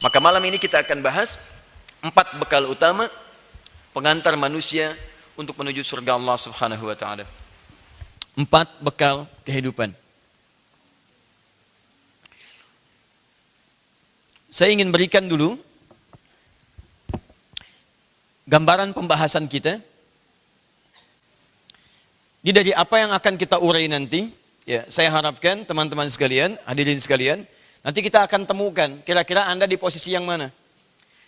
Maka malam ini kita akan bahas 4 bekal utama pengantar manusia untuk menuju surga Allah Subhanahu wa taala. 4 bekal kehidupan. Saya ingin berikan dulu gambaran pembahasan kita. Ini dari apa yang akan kita urai nanti. Ya, saya harapkan teman-teman sekalian, hadirin sekalian, nanti kita akan temukan kira-kira Anda di posisi yang mana.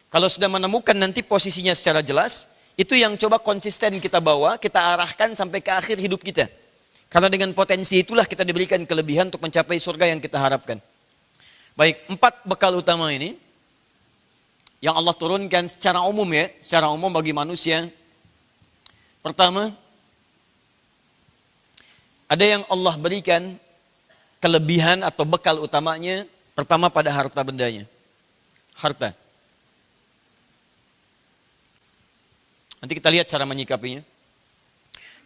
Kalau sudah menemukan nanti posisinya secara jelas, itu yang coba konsisten kita bawa, kita arahkan sampai ke akhir hidup kita. Karena dengan potensi itulah kita diberikan kelebihan untuk mencapai surga yang kita harapkan. Baik, 4 bekal utama ini yang Allah turunkan secara umum ya, secara umum bagi manusia. Pertama, ada yang Allah berikan kelebihan atau bekal utamanya, pertama pada harta bendanya. Harta. Nanti kita lihat cara menyikapinya.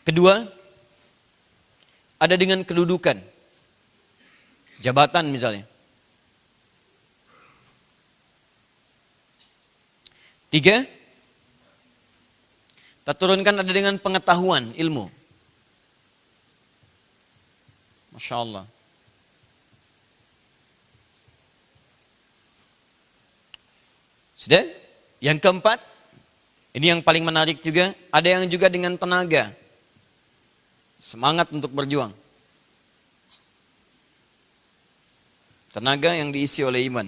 Kedua, ada dengan kedudukan. Jabatan misalnya. 3, kita turunkan ada dengan pengetahuan, ilmu. Masya Allah. Sudah? Yang keempat, ini yang paling menarik juga, ada yang juga dengan tenaga. Semangat untuk berjuang. Tenaga yang diisi oleh iman.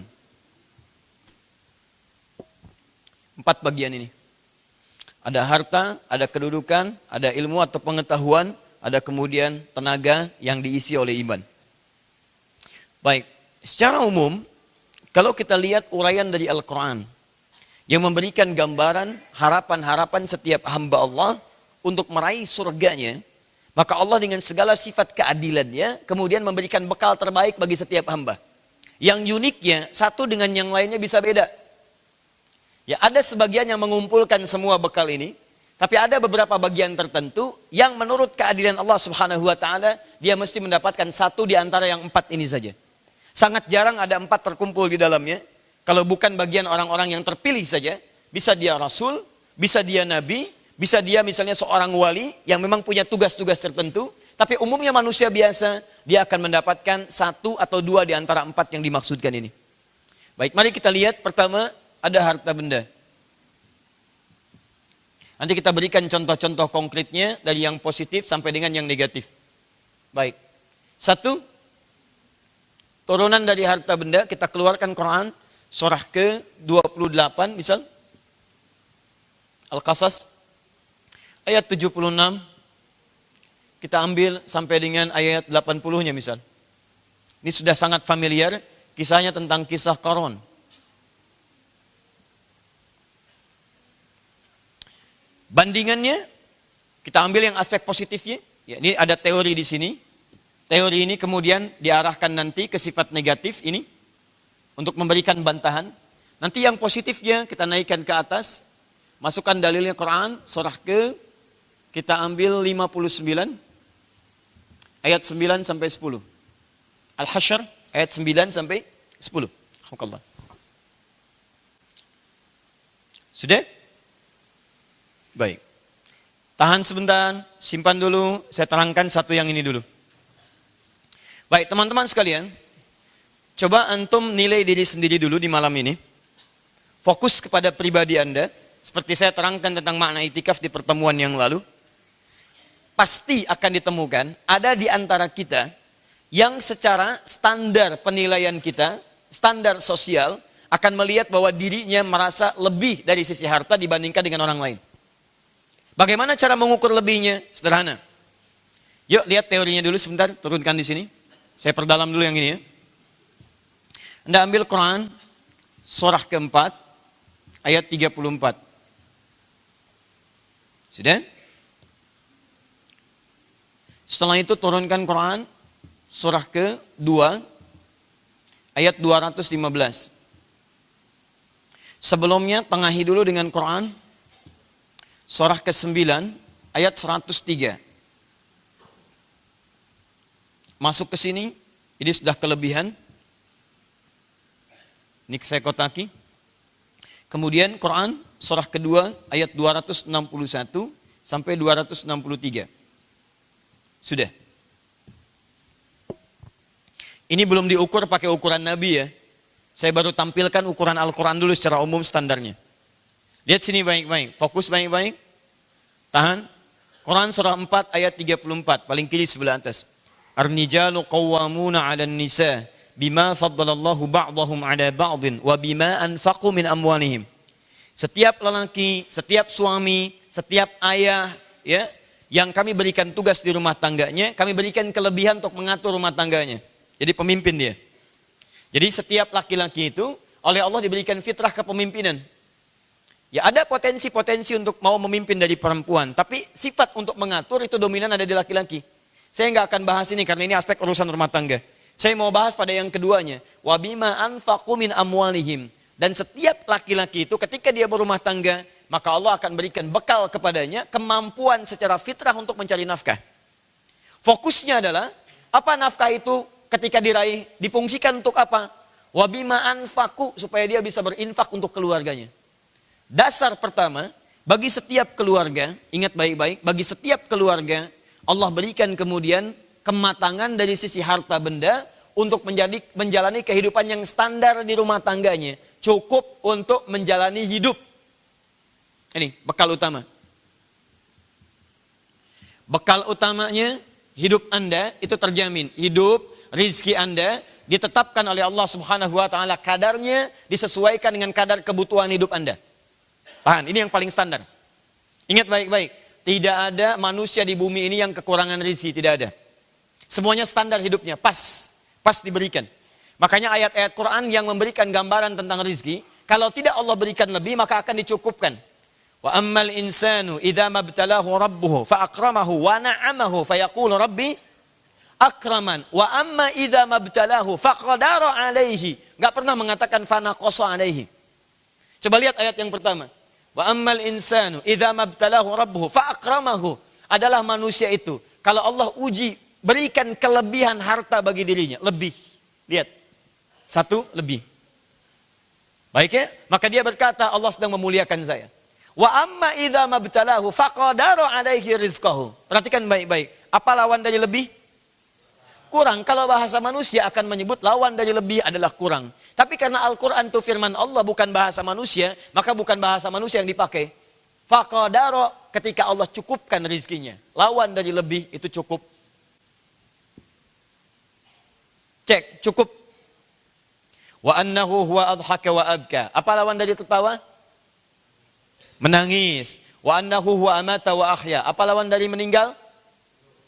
4 bagian ini. Ada harta, ada kedudukan, ada ilmu atau pengetahuan, ada kemudian tenaga yang diisi oleh iman. Baik, secara umum, kalau kita lihat uraian dari Al-Quran, yang memberikan gambaran harapan-harapan setiap hamba Allah untuk meraih surganya, maka Allah dengan segala sifat keadilannya, kemudian memberikan bekal terbaik bagi setiap hamba. Yang uniknya, satu dengan yang lainnya bisa beda. Ya, ada sebagian yang mengumpulkan semua bekal ini, tapi ada beberapa bagian tertentu yang menurut keadilan Allah Subhanahu wa taala dia mesti mendapatkan satu di antara yang 4 ini saja. Sangat jarang ada 4 terkumpul di dalamnya. Kalau bukan bagian orang-orang yang terpilih saja, bisa dia rasul, bisa dia nabi, bisa dia misalnya seorang wali yang memang punya tugas-tugas tertentu, tapi umumnya manusia biasa dia akan mendapatkan 1 atau 2 di antara 4 yang dimaksudkan ini. Baik, mari kita lihat pertama ada harta benda. Nanti kita berikan contoh-contoh konkretnya dari yang positif sampai dengan yang negatif. Baik. 1, turunan dari harta benda, kita keluarkan Quran, surah ke-28 misal. Al-Qasas, ayat 76. Kita ambil sampai dengan ayat 80-nya misal. Ini sudah sangat familiar, kisahnya tentang kisah Qarun. Bandingannya, kita ambil yang aspek positifnya. Ya, ini ada teori di sini. Teori ini kemudian diarahkan nanti ke sifat negatif ini. Untuk memberikan bantahan. Nanti yang positifnya kita naikkan ke atas. Masukkan dalilnya Quran, surah kita ambil 59. Ayat 9 sampai 10. Al-Hasyr, ayat 9 sampai 10. Alhamdulillah. Sudah? Baik. Tahan sebentar, simpan dulu, saya terangkan satu yang ini dulu. Baik, teman-teman sekalian, coba antum nilai diri sendiri dulu di malam ini. Fokus kepada pribadi Anda, seperti saya terangkan tentang makna itikaf di pertemuan yang lalu. Pasti akan ditemukan ada di antara kita yang secara standar penilaian kita, standar sosial, akan melihat bahwa dirinya merasa lebih dari sisi harta dibandingkan dengan orang lain. Bagaimana cara mengukur lebihnya? Sederhana. Yuk lihat teorinya dulu sebentar, turunkan di sini. Saya perdalam dulu yang ini ya. Anda ambil Quran, surah ke-4, ayat 34. Sudah? Setelah itu turunkan Quran, surah ke-2, ayat 215. Sebelumnya tengahi dulu dengan Quran, surah ke-9 ayat 103. Masuk ke sini, ini sudah kelebihan. Ini saya kotaki. Kemudian Quran surah kedua ayat 261 sampai 263. Sudah. Ini belum diukur pakai ukuran Nabi ya. Saya baru tampilkan ukuran Al-Quran dulu secara umum standarnya. Lihat sini baik-baik, fokus baik-baik. Tahan. Quran surah 4 ayat 34, paling kiri sebelah atas. Ar-nijalu qawwamuna 'alan nisa bima faddalallahu ba'dahum 'ala ba'din wa bima anfaqu min amwalihim. Setiap lelaki, setiap suami, setiap ayah ya, yang kami berikan tugas di rumah tangganya, kami berikan kelebihan untuk mengatur rumah tangganya. Jadi pemimpin dia. Jadi setiap laki-laki itu oleh Allah diberikan fitrah kepemimpinan. Ya ada potensi-potensi untuk mau memimpin dari perempuan, tapi sifat untuk mengatur itu dominan ada di laki-laki. Saya nggak akan bahas ini karena ini aspek urusan rumah tangga. Saya mau bahas pada yang keduanya. Wa bima anfaqu min amwalihim. Dan setiap laki-laki itu ketika dia berumah tangga, maka Allah akan berikan bekal kepadanya kemampuan secara fitrah untuk mencari nafkah. Fokusnya adalah apa nafkah itu ketika diraih difungsikan untuk apa? Wa bima anfaqu supaya dia bisa berinfak untuk keluarganya. Dasar pertama, bagi setiap keluarga, ingat baik-baik, bagi setiap keluarga, Allah berikan kemudian kematangan dari sisi harta benda untuk menjalani kehidupan yang standar di rumah tangganya. Cukup untuk menjalani hidup. Ini bekal utama. Bekal utamanya, hidup Anda itu terjamin. Hidup, rizki Anda ditetapkan oleh Allah Subhanahu wa Ta'ala, kadarnya disesuaikan dengan kadar kebutuhan hidup Anda. Tahan, ini yang paling standar. Ingat baik-baik, tidak ada manusia di bumi ini yang kekurangan rezeki, tidak ada. Semuanya standar hidupnya, pas diberikan. Makanya ayat-ayat Quran yang memberikan gambaran tentang rezeki, kalau tidak Allah berikan lebih, maka akan dicukupkan. Wa ammal insanu idza mabtalahu rabbuhu fa akramahu wa na'amahu fa yaqulu rabbi akraman wa amma idza mabtalahu fa qadara alaihi. Enggak pernah mengatakan fa naqasa alaihi. Coba lihat ayat yang pertama. Wa ammal insanu idza mabtalahu rabbuhu fa akramahu, adalah manusia itu kalau Allah uji berikan kelebihan harta bagi dirinya, lebih. Lihat. Satu lebih. Baik ya? Maka dia berkata Allah sedang memuliakan saya. Wa amma idza mabtalahu fa qadara alaihi rizqahu. Perhatikan baik-baik. Apa lawan dari lebih? Kurang. Kalau bahasa manusia akan menyebut lawan dari lebih adalah kurang. Tapi karena Al-Quran itu firman Allah bukan bahasa manusia, maka bukan bahasa manusia yang dipakai. Faqadara, ketika Allah cukupkan rizkinya. Lawan dari lebih itu cukup. Cek, cukup. Wa annahu huwa adhaka wa abka. Apa lawan dari tertawa? Menangis. Wa annahu huwa amata wa ahya. Apa lawan dari meninggal?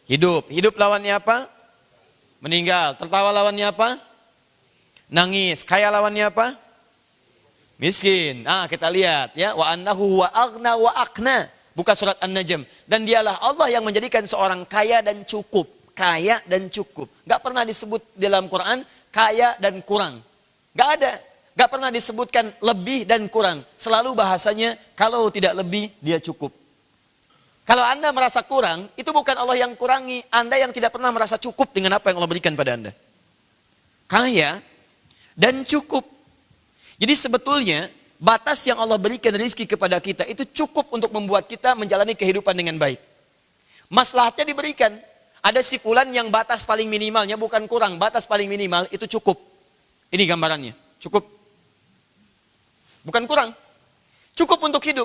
Hidup. Hidup lawannya apa? Meninggal. Tertawa lawannya apa? Nangis. Kaya lawannya apa? Miskin. Nah, kita lihat ya, wa annahu wa aghna wa aqna. Buka surat An-Najm. Dan dialah Allah yang menjadikan seorang kaya dan cukup. Kaya dan cukup. Enggak pernah disebut dalam Quran kaya dan kurang. Enggak ada. Enggak pernah disebutkan lebih dan kurang. Selalu bahasanya kalau tidak lebih dia cukup. Kalau Anda merasa kurang, itu bukan Allah yang kurangi, Anda yang tidak pernah merasa cukup dengan apa yang Allah berikan pada Anda. Kaya dan cukup. Jadi sebetulnya batas yang Allah berikan rezeki kepada kita itu cukup untuk membuat kita menjalani kehidupan dengan baik. Maslahatnya diberikan. Ada si fulan yang batas paling minimalnya bukan kurang, batas paling minimal itu cukup. Ini gambarannya, cukup. Bukan kurang. Cukup untuk hidup.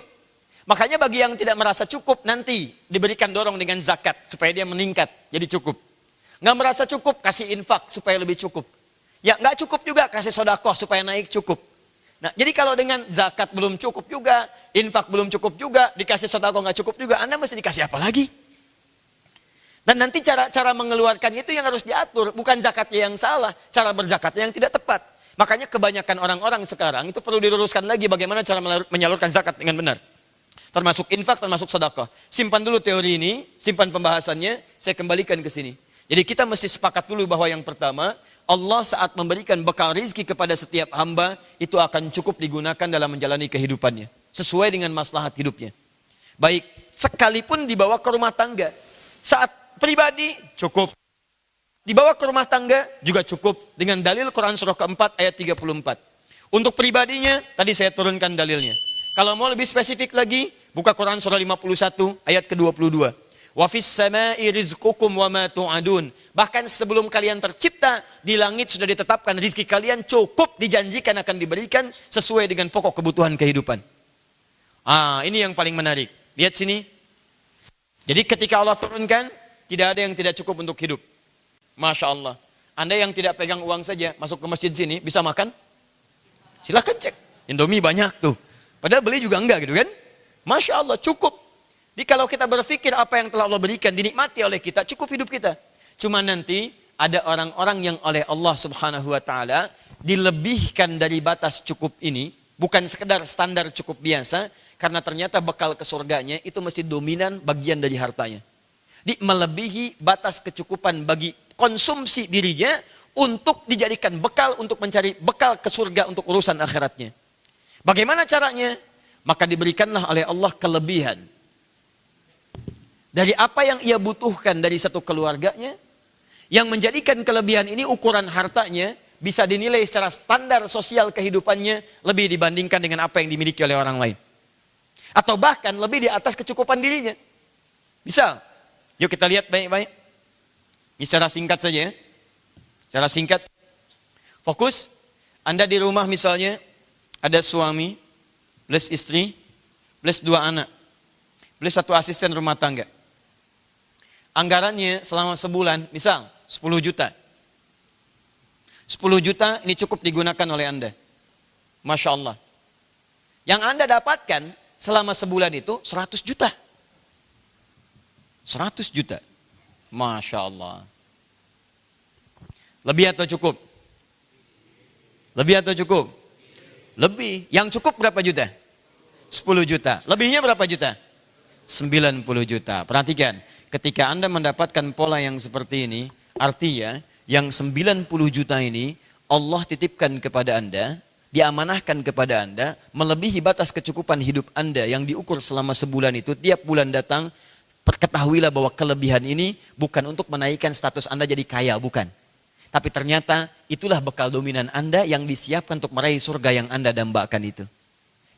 Makanya bagi yang tidak merasa cukup nanti diberikan dorong dengan zakat supaya dia meningkat jadi cukup. Nggak merasa cukup kasih infak supaya lebih cukup. Ya nggak cukup juga kasih sodakoh supaya naik cukup. Nah jadi kalau dengan zakat belum cukup juga, infak belum cukup juga, dikasih sodakoh nggak cukup juga, Anda mesti dikasih apa lagi? Dan nanti cara mengeluarkan itu yang harus diatur, bukan zakatnya yang salah, cara berzakatnya yang tidak tepat. Makanya kebanyakan orang-orang sekarang itu perlu diluruskan lagi bagaimana cara menyalurkan zakat dengan benar. Termasuk infak, termasuk sedekah. Simpan dulu teori ini, simpan pembahasannya, saya kembalikan ke sini. Jadi kita mesti sepakat dulu bahwa yang pertama, Allah saat memberikan bekal rizki kepada setiap hamba, itu akan cukup digunakan dalam menjalani kehidupannya. Sesuai dengan maslahat hidupnya. Baik, sekalipun dibawa ke rumah tangga. Saat pribadi, cukup. Dibawa ke rumah tangga, juga cukup. Dengan dalil Quran surah keempat ayat 34. Untuk pribadinya, tadi saya turunkan dalilnya. Kalau mau lebih spesifik lagi, buka Quran surah 51 ayat ke-22. Wa fis sama'i rizqukum wa ma tu'adun. Bahkan sebelum kalian tercipta, di langit sudah ditetapkan rizki kalian cukup, dijanjikan akan diberikan sesuai dengan pokok kebutuhan kehidupan. Ini yang paling menarik. Lihat sini. Jadi ketika Allah turunkan, tidak ada yang tidak cukup untuk hidup. Masya Allah. Anda yang tidak pegang uang saja, masuk ke masjid sini, bisa makan? Silahkan cek. Indomie banyak tuh. Padahal beli juga enggak gitu kan? Masya Allah, cukup. Jadi kalau kita berpikir apa yang telah Allah berikan, dinikmati oleh kita, cukup hidup kita. Cuma nanti ada orang-orang yang oleh Allah subhanahu wa ta'ala dilebihkan dari batas cukup ini, bukan sekedar standar cukup biasa, karena ternyata bekal ke surganya itu mesti dominan bagian dari hartanya. Di melebihi batas kecukupan bagi konsumsi dirinya untuk dijadikan bekal untuk mencari bekal ke surga untuk urusan akhiratnya. Bagaimana caranya? Maka diberikanlah oleh Allah kelebihan dari apa yang ia butuhkan dari satu keluarganya, yang menjadikan kelebihan ini ukuran hartanya bisa dinilai secara standar sosial kehidupannya lebih dibandingkan dengan apa yang dimiliki oleh orang lain. Atau bahkan lebih di atas kecukupan dirinya. Misal, yuk kita lihat baik-baik. Ini secara singkat saja ya. Secara singkat. Fokus, Anda di rumah misalnya, ada suami, plus istri, plus 2 anak, plus 1 asisten rumah tangga. Anggarannya selama sebulan, misal 10 juta. 10 juta ini cukup digunakan oleh Anda. Masya Allah. Yang Anda dapatkan selama sebulan itu 100 juta. 100 juta. Masya Allah. Lebih atau cukup? Lebih atau cukup? Lebih. Yang cukup berapa juta? 10 juta. Lebihnya berapa juta? 90 juta. Perhatikan, ketika Anda mendapatkan pola yang seperti ini, artinya yang 90 juta ini Allah titipkan kepada Anda, diamanahkan kepada Anda, melebihi batas kecukupan hidup Anda yang diukur selama sebulan itu, tiap bulan datang, ketahuilah bahwa kelebihan ini bukan untuk menaikkan status Anda jadi kaya, bukan. Tapi ternyata itulah bekal dominan Anda yang disiapkan untuk meraih surga yang Anda dambakan itu.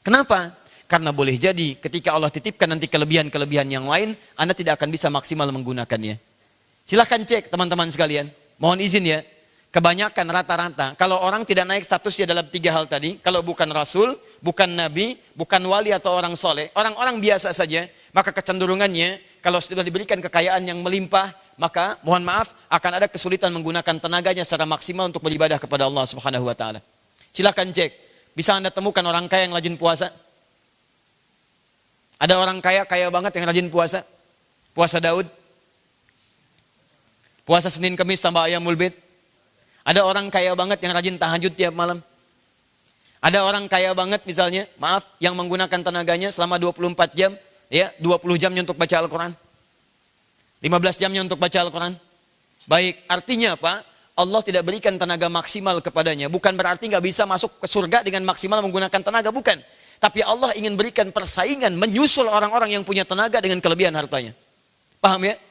Kenapa? Karena boleh jadi ketika Allah titipkan nanti kelebihan-kelebihan yang lain, Anda tidak akan bisa maksimal menggunakannya. Silahkan cek teman-teman sekalian. Mohon izin ya. Kebanyakan rata-rata, kalau orang tidak naik statusnya dalam 3 hal tadi, kalau bukan Rasul, bukan Nabi, bukan wali atau orang soleh, orang-orang biasa saja, maka kecenderungannya, kalau sudah diberikan kekayaan yang melimpah, maka mohon maaf, akan ada kesulitan menggunakan tenaganya secara maksimal untuk beribadah kepada Allah subhanahu wa ta'ala. Silahkan cek, bisa Anda temukan orang kaya yang rajin puasa? Ada orang kaya banget yang rajin puasa? Puasa Daud? Puasa Senin Kamis tambah Ayamul Bid? Ada orang kaya banget yang rajin tahajud tiap malam? Ada orang kaya banget misalnya, maaf, yang menggunakan tenaganya selama 24 jam, ya, 20 jamnya untuk baca Al-Quran. 15 jamnya untuk baca Al-Quran. Baik, artinya apa? Allah tidak berikan tenaga maksimal kepadanya. Bukan berarti nggak bisa masuk ke surga dengan maksimal menggunakan tenaga, bukan. Tapi Allah ingin berikan persaingan, menyusul orang-orang yang punya tenaga dengan kelebihan hartanya. Paham ya?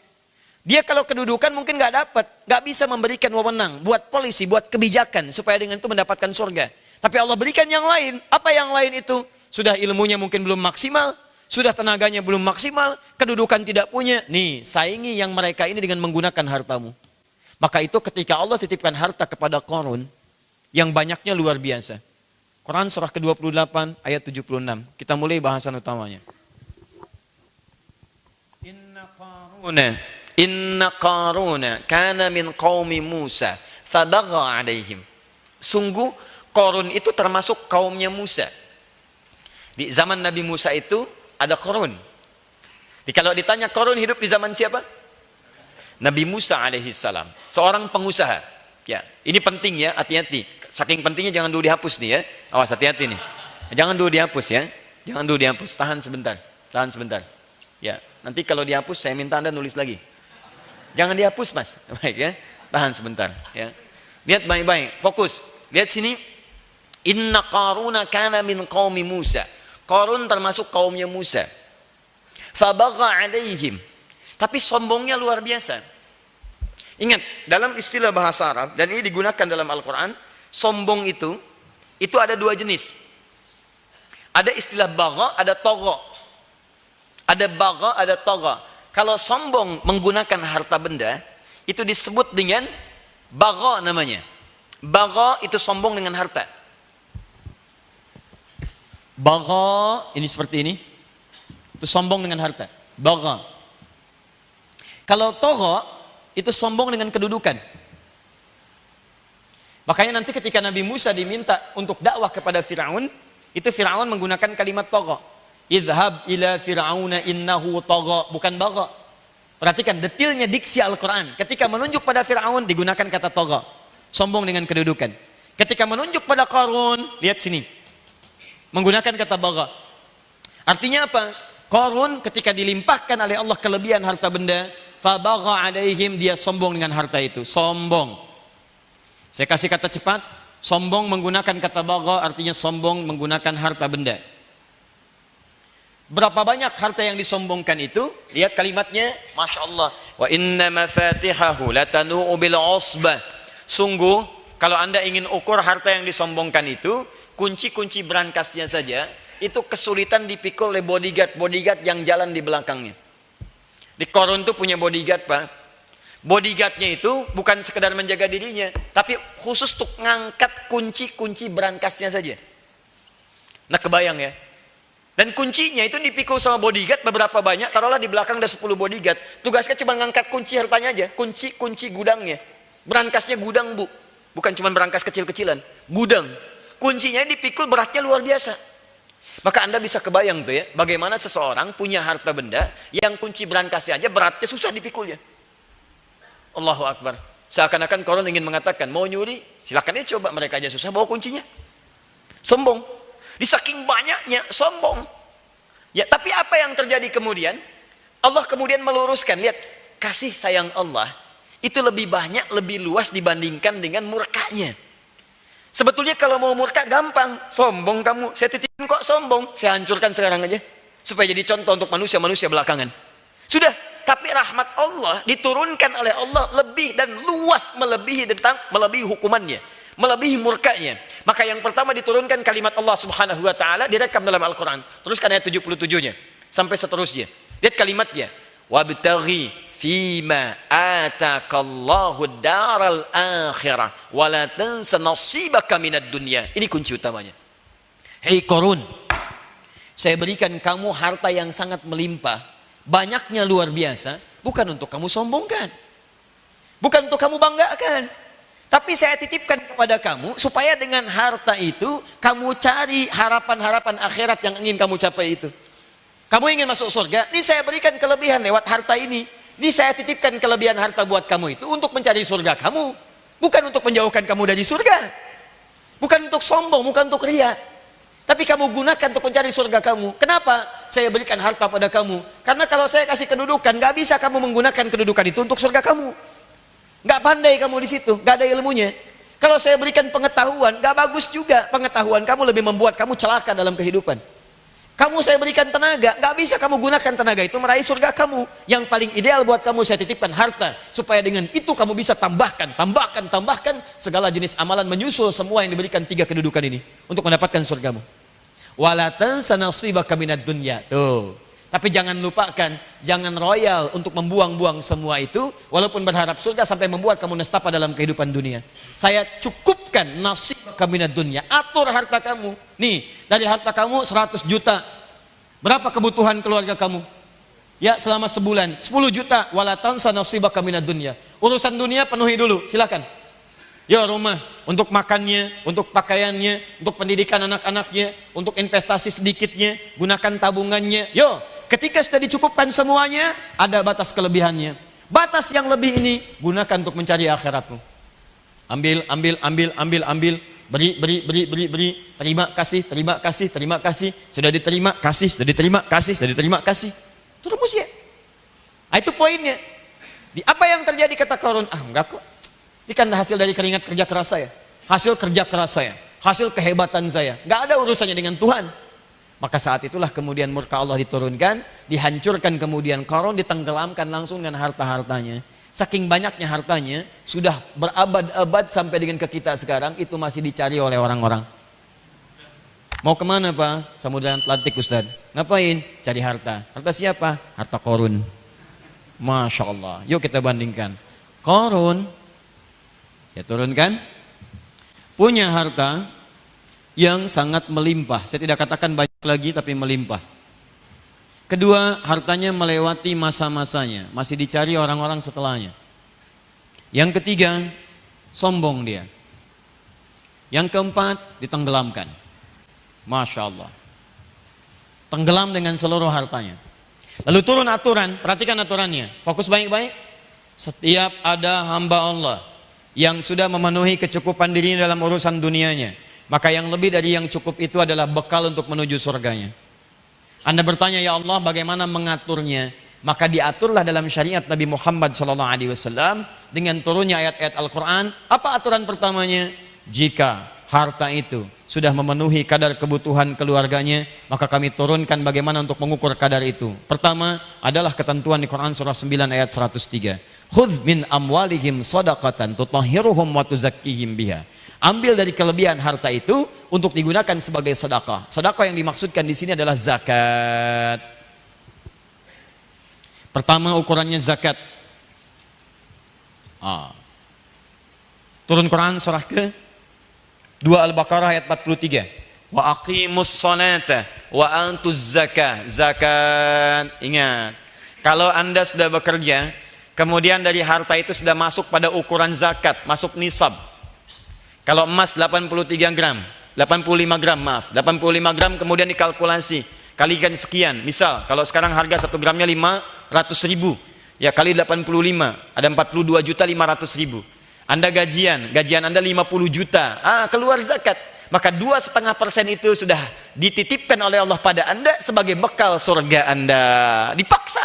Dia kalau kedudukan mungkin nggak dapat, nggak bisa memberikan wewenang, buat polisi, buat kebijakan, supaya dengan itu mendapatkan surga. Tapi Allah berikan yang lain. Apa yang lain itu? Sudah ilmunya mungkin belum maksimal, sudah tenaganya belum maksimal, kedudukan tidak punya. Nih, saingi yang mereka ini dengan menggunakan hartamu. Maka itu ketika Allah titipkan harta kepada Qarun, yang banyaknya luar biasa. Quran surah ke-28 ayat 76. Kita mulai bahasan utamanya. Inna Qaruna kana min qaumi Musa fabagha alaihim. Sungguh Qarun itu termasuk kaumnya Musa. Di zaman Nabi Musa itu ada Qarun. Jadi kalau ditanya Qarun hidup di zaman siapa? Nabi Musa alaihi salam, seorang pengusaha. Ya, ini penting ya, hati-hati. Saking pentingnya jangan dulu dihapus nih ya. Awas, hati-hati nih. Jangan dulu dihapus ya. Jangan dulu dihapus. Tahan sebentar. Tahan sebentar. Ya, nanti kalau dihapus saya minta Anda nulis lagi. Jangan dihapus mas, baik ya, tahan sebentar ya. Lihat baik-baik, fokus. Lihat sini. Inna Qaruna kana min qaumi Musa. Qarun termasuk kaumnya Musa. Fabagha alaihim. Tapi sombongnya luar biasa. Ingat, dalam istilah bahasa Arab, dan ini digunakan dalam Al-Quran, sombong itu itu ada dua jenis. Ada istilah bagha, ada tagha. Ada bagha, ada tagha. Kalau sombong menggunakan harta benda, itu disebut dengan bagha namanya. Bagha itu sombong dengan harta. Bagha ini seperti ini. Itu sombong dengan harta. Bagha. Kalau tagha itu sombong dengan kedudukan. Makanya nanti ketika Nabi Musa diminta untuk dakwah kepada Fir'aun, itu Fir'aun menggunakan kalimat tagha. Idhab ila fir'auna innahu tagha, bukan bagha. Perhatikan detailnya diksi Al-Quran. Ketika menunjuk pada Fir'aun digunakan kata tagha, sombong dengan kedudukan. Ketika menunjuk pada Qarun, lihat sini, menggunakan kata bagha. Artinya apa? Qarun ketika dilimpahkan oleh Allah kelebihan harta benda, fa bagha alaihim, dia sombong dengan harta itu. Sombong. Saya kasih kata cepat. Sombong menggunakan kata bagha artinya sombong menggunakan harta benda. Berapa banyak harta yang disombongkan itu? Lihat kalimatnya, Masya Allah. Wa inna mafatihahu latanu'u bil usbah. Sungguh, kalau Anda ingin ukur harta yang disombongkan itu, kunci-kunci berangkasnya saja, itu kesulitan dipikul oleh bodyguard yang jalan di belakangnya. Di Qarun itu punya bodyguard, Pak. Bodyguardnya itu bukan sekedar menjaga dirinya, tapi khusus untuk ngangkat kunci-kunci berangkasnya saja. Nah, kebayang ya. Dan kuncinya itu dipikul sama bodyguard beberapa banyak, taruhlah di belakang ada 10 bodyguard. Tugasnya cuma ngangkat kunci hartanya aja, kunci gudangnya. Berangkasnya gudang, Bu. Bukan cuma berangkas kecil-kecilan, gudang. Kuncinya dipikul beratnya luar biasa. Maka Anda bisa kebayang tuh ya, bagaimana seseorang punya harta benda yang kunci berangkasnya aja beratnya susah dipikulnya. Allahu Akbar. Seakan-akan Qarun ingin mengatakan, mau nyuri, silakan aja coba, mereka aja susah bawa kuncinya. Sombong. Di saking banyaknya sombong. Ya, tapi apa yang terjadi kemudian? Allah kemudian meluruskan, lihat, kasih sayang Allah itu lebih banyak, lebih luas dibandingkan dengan murkanya. Sebetulnya kalau mau murka gampang, sombong kamu, saya titipin kok sombong, saya hancurkan sekarang aja supaya jadi contoh untuk manusia-manusia belakangan. Sudah, tapi rahmat Allah diturunkan oleh Allah lebih dan luas melebihi hukumannya, melebihi murkanya. Maka yang pertama diturunkan kalimat Allah Subhanahu wa taala direkam dalam Al-Qur'an. Teruskan ayat 77-nya sampai seterusnya. Lihat kalimatnya. Wabtaghi fima atakallahu daral akhirah wa la tansa nasibaka minad dunya. Ini kunci utamanya. Hei Qarun, saya berikan kamu harta yang sangat melimpah, banyaknya luar biasa, bukan untuk kamu sombongkan, bukan untuk kamu banggakan, tapi saya titipkan kepada kamu supaya dengan harta itu kamu cari harapan-harapan akhirat yang ingin kamu capai itu. Kamu ingin masuk surga, ini saya berikan kelebihan lewat harta ini. Ini saya titipkan kelebihan harta buat kamu itu untuk mencari surga kamu, bukan untuk menjauhkan kamu dari surga, bukan untuk sombong, bukan untuk riya, tapi kamu gunakan untuk mencari surga kamu. Kenapa saya berikan harta pada kamu? Karena kalau saya kasih kedudukan, gak bisa kamu menggunakan kedudukan itu untuk surga kamu. Gak pandai kamu di situ, gak ada ilmunya. Kalau saya berikan pengetahuan, gak bagus juga. Pengetahuan kamu lebih membuat kamu celaka dalam kehidupan. Kamu saya berikan tenaga, gak bisa kamu gunakan tenaga itu meraih surga kamu. Yang paling ideal buat kamu saya titipkan harta, supaya dengan itu kamu bisa tambahkan segala jenis amalan menyusul semua yang diberikan 3 kedudukan ini untuk mendapatkan surgamu. Wala tansa nasibaka minad dunya. Tuh. Tapi jangan lupakan, jangan royal untuk membuang-buang semua itu, walaupun berharap surga sampai membuat kamu nestapa dalam kehidupan dunia. Saya cukupkan nasib minad dunya, atur harta kamu. Nih, dari harta kamu 100 juta. Berapa kebutuhan keluarga kamu? Ya, selama sebulan 10 juta. Wala tansa nasibaka minad dunya. Urusan dunia penuhi dulu, silakan. Ya, rumah, untuk makannya, untuk pakaiannya, untuk pendidikan anak-anaknya, untuk investasi sedikitnya, gunakan tabungannya. Yo, ketika sudah dicukupkan semuanya, ada batas kelebihannya. Batas yang lebih ini gunakan untuk mencari akhiratmu. Ambil. Beri. Terima kasih. Sudah diterima, kasih. Itu rumusnya. Nah, itu poinnya. Di apa yang terjadi kata Qarun? Enggak kok. Ini kan hasil dari keringat kerja keras saya. Hasil kerja keras saya. Hasil kehebatan saya. Enggak ada urusannya dengan Tuhan. Maka saat itulah kemudian murka Allah diturunkan, dihancurkan, kemudian Qarun ditenggelamkan langsung dengan harta-hartanya. Saking banyaknya hartanya, sudah berabad-abad sampai dengan ke kita sekarang, itu masih dicari oleh orang-orang. Mau kemana Pak? Samudra Atlantik Ustaz. Ngapain? Cari harta. Harta siapa? Harta Korun. Masya Allah. Yuk kita bandingkan. Korun, ya turunkan, punya harta yang sangat melimpah. Saya tidak katakan banyak lagi, tapi melimpah. Kedua, hartanya melewati masa-masanya, masih dicari orang-orang setelahnya. Yang ketiga, sombong dia. Yang keempat, ditenggelamkan. Masya Allah. Tenggelam dengan seluruh hartanya. Lalu turun aturan, perhatikan aturannya. Fokus baik-baik. Setiap ada hamba Allah yang sudah memenuhi kecukupan dirinya dalam urusan dunianya, maka yang lebih dari yang cukup itu adalah bekal untuk menuju surganya. Anda bertanya, ya Allah bagaimana mengaturnya? Maka diaturlah dalam syariat Nabi Muhammad SAW dengan turunnya ayat-ayat Al-Quran. Apa aturan pertamanya? Jika harta itu sudah memenuhi kadar kebutuhan keluarganya, maka kami turunkan bagaimana untuk mengukur kadar itu. Pertama adalah ketentuan di Quran surah 9 ayat 103. Khudh min amwalihim sadaqatan tutahhiruhum wa tuzakkihim biha. Ambil dari kelebihan harta itu untuk digunakan sebagai sedekah. Sedekah yang dimaksudkan di sini adalah zakat. Pertama ukurannya zakat. Turun Quran surah ke 2 Al-Baqarah ayat 43. Wa aqimus salata wa antuz zakah. Zakat. Ingat, kalau Anda sudah bekerja, kemudian dari harta itu sudah masuk pada ukuran zakat, masuk nisab. Kalau emas 83 gram, 85 gram maaf, 85 gram kemudian dikalkulasi, kalikan sekian. Misal, kalau sekarang harga 1 gramnya 500.000, ya kali 85, ada 42.500.000. Anda gajian Anda 50 juta, keluar zakat. Maka 2,5% itu sudah dititipkan oleh Allah pada Anda sebagai bekal surga Anda. Dipaksa.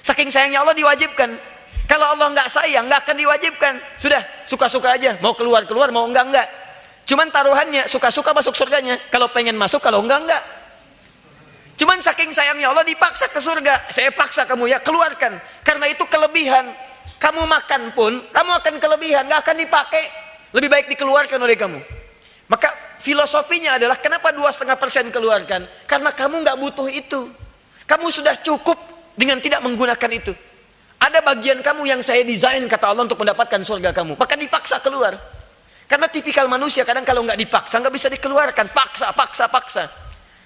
Saking sayangnya Allah diwajibkan. Kalau Allah nggak sayang, nggak akan diwajibkan. Sudah, suka-suka aja. Mau keluar, mau enggak. Cuman taruhannya, suka-suka masuk surganya. Kalau pengen masuk, kalau enggak. Cuman saking sayangnya Allah dipaksa ke surga. Saya paksa kamu ya, keluarkan. Karena itu kelebihan. Kamu makan pun, kamu akan kelebihan, nggak akan dipakai. Lebih baik dikeluarkan oleh kamu. Maka filosofinya adalah, kenapa 2,5% keluarkan? Karena kamu nggak butuh itu. Kamu sudah cukup dengan tidak menggunakan itu. Ada bagian kamu yang saya desain kata Allah untuk mendapatkan surga kamu, maka dipaksa keluar. Karena tipikal manusia kadang kalau nggak dipaksa nggak bisa dikeluarkan, paksa.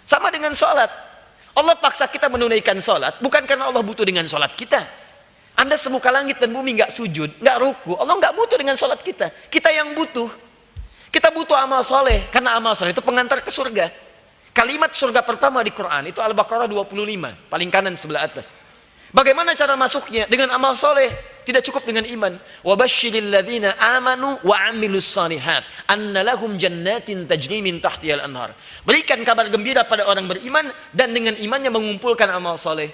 Sama dengan sholat. Allah paksa kita menunaikan sholat bukan karena Allah butuh dengan sholat kita. Anda semuka langit dan bumi nggak sujud, nggak ruku, Allah nggak butuh dengan sholat kita. Kita yang butuh. Kita butuh amal soleh, karena amal soleh itu pengantar ke surga. Kalimat surga pertama di Quran itu Al-Baqarah 25, paling kanan sebelah atas. Bagaimana cara masuknya? Dengan amal soleh. Tidak cukup dengan iman. وَبَشِّرِ الَّذِينَ آمَنُوا وَعَمِلُوا الصَّالِحَاتِ أَنَّ لَهُمْ جَنَّاتٍ تَجْرِي مِنْ تَحْتِهَا الْأَنْهَارُ. Berikan kabar gembira pada orang beriman dan dengan imannya mengumpulkan amal soleh.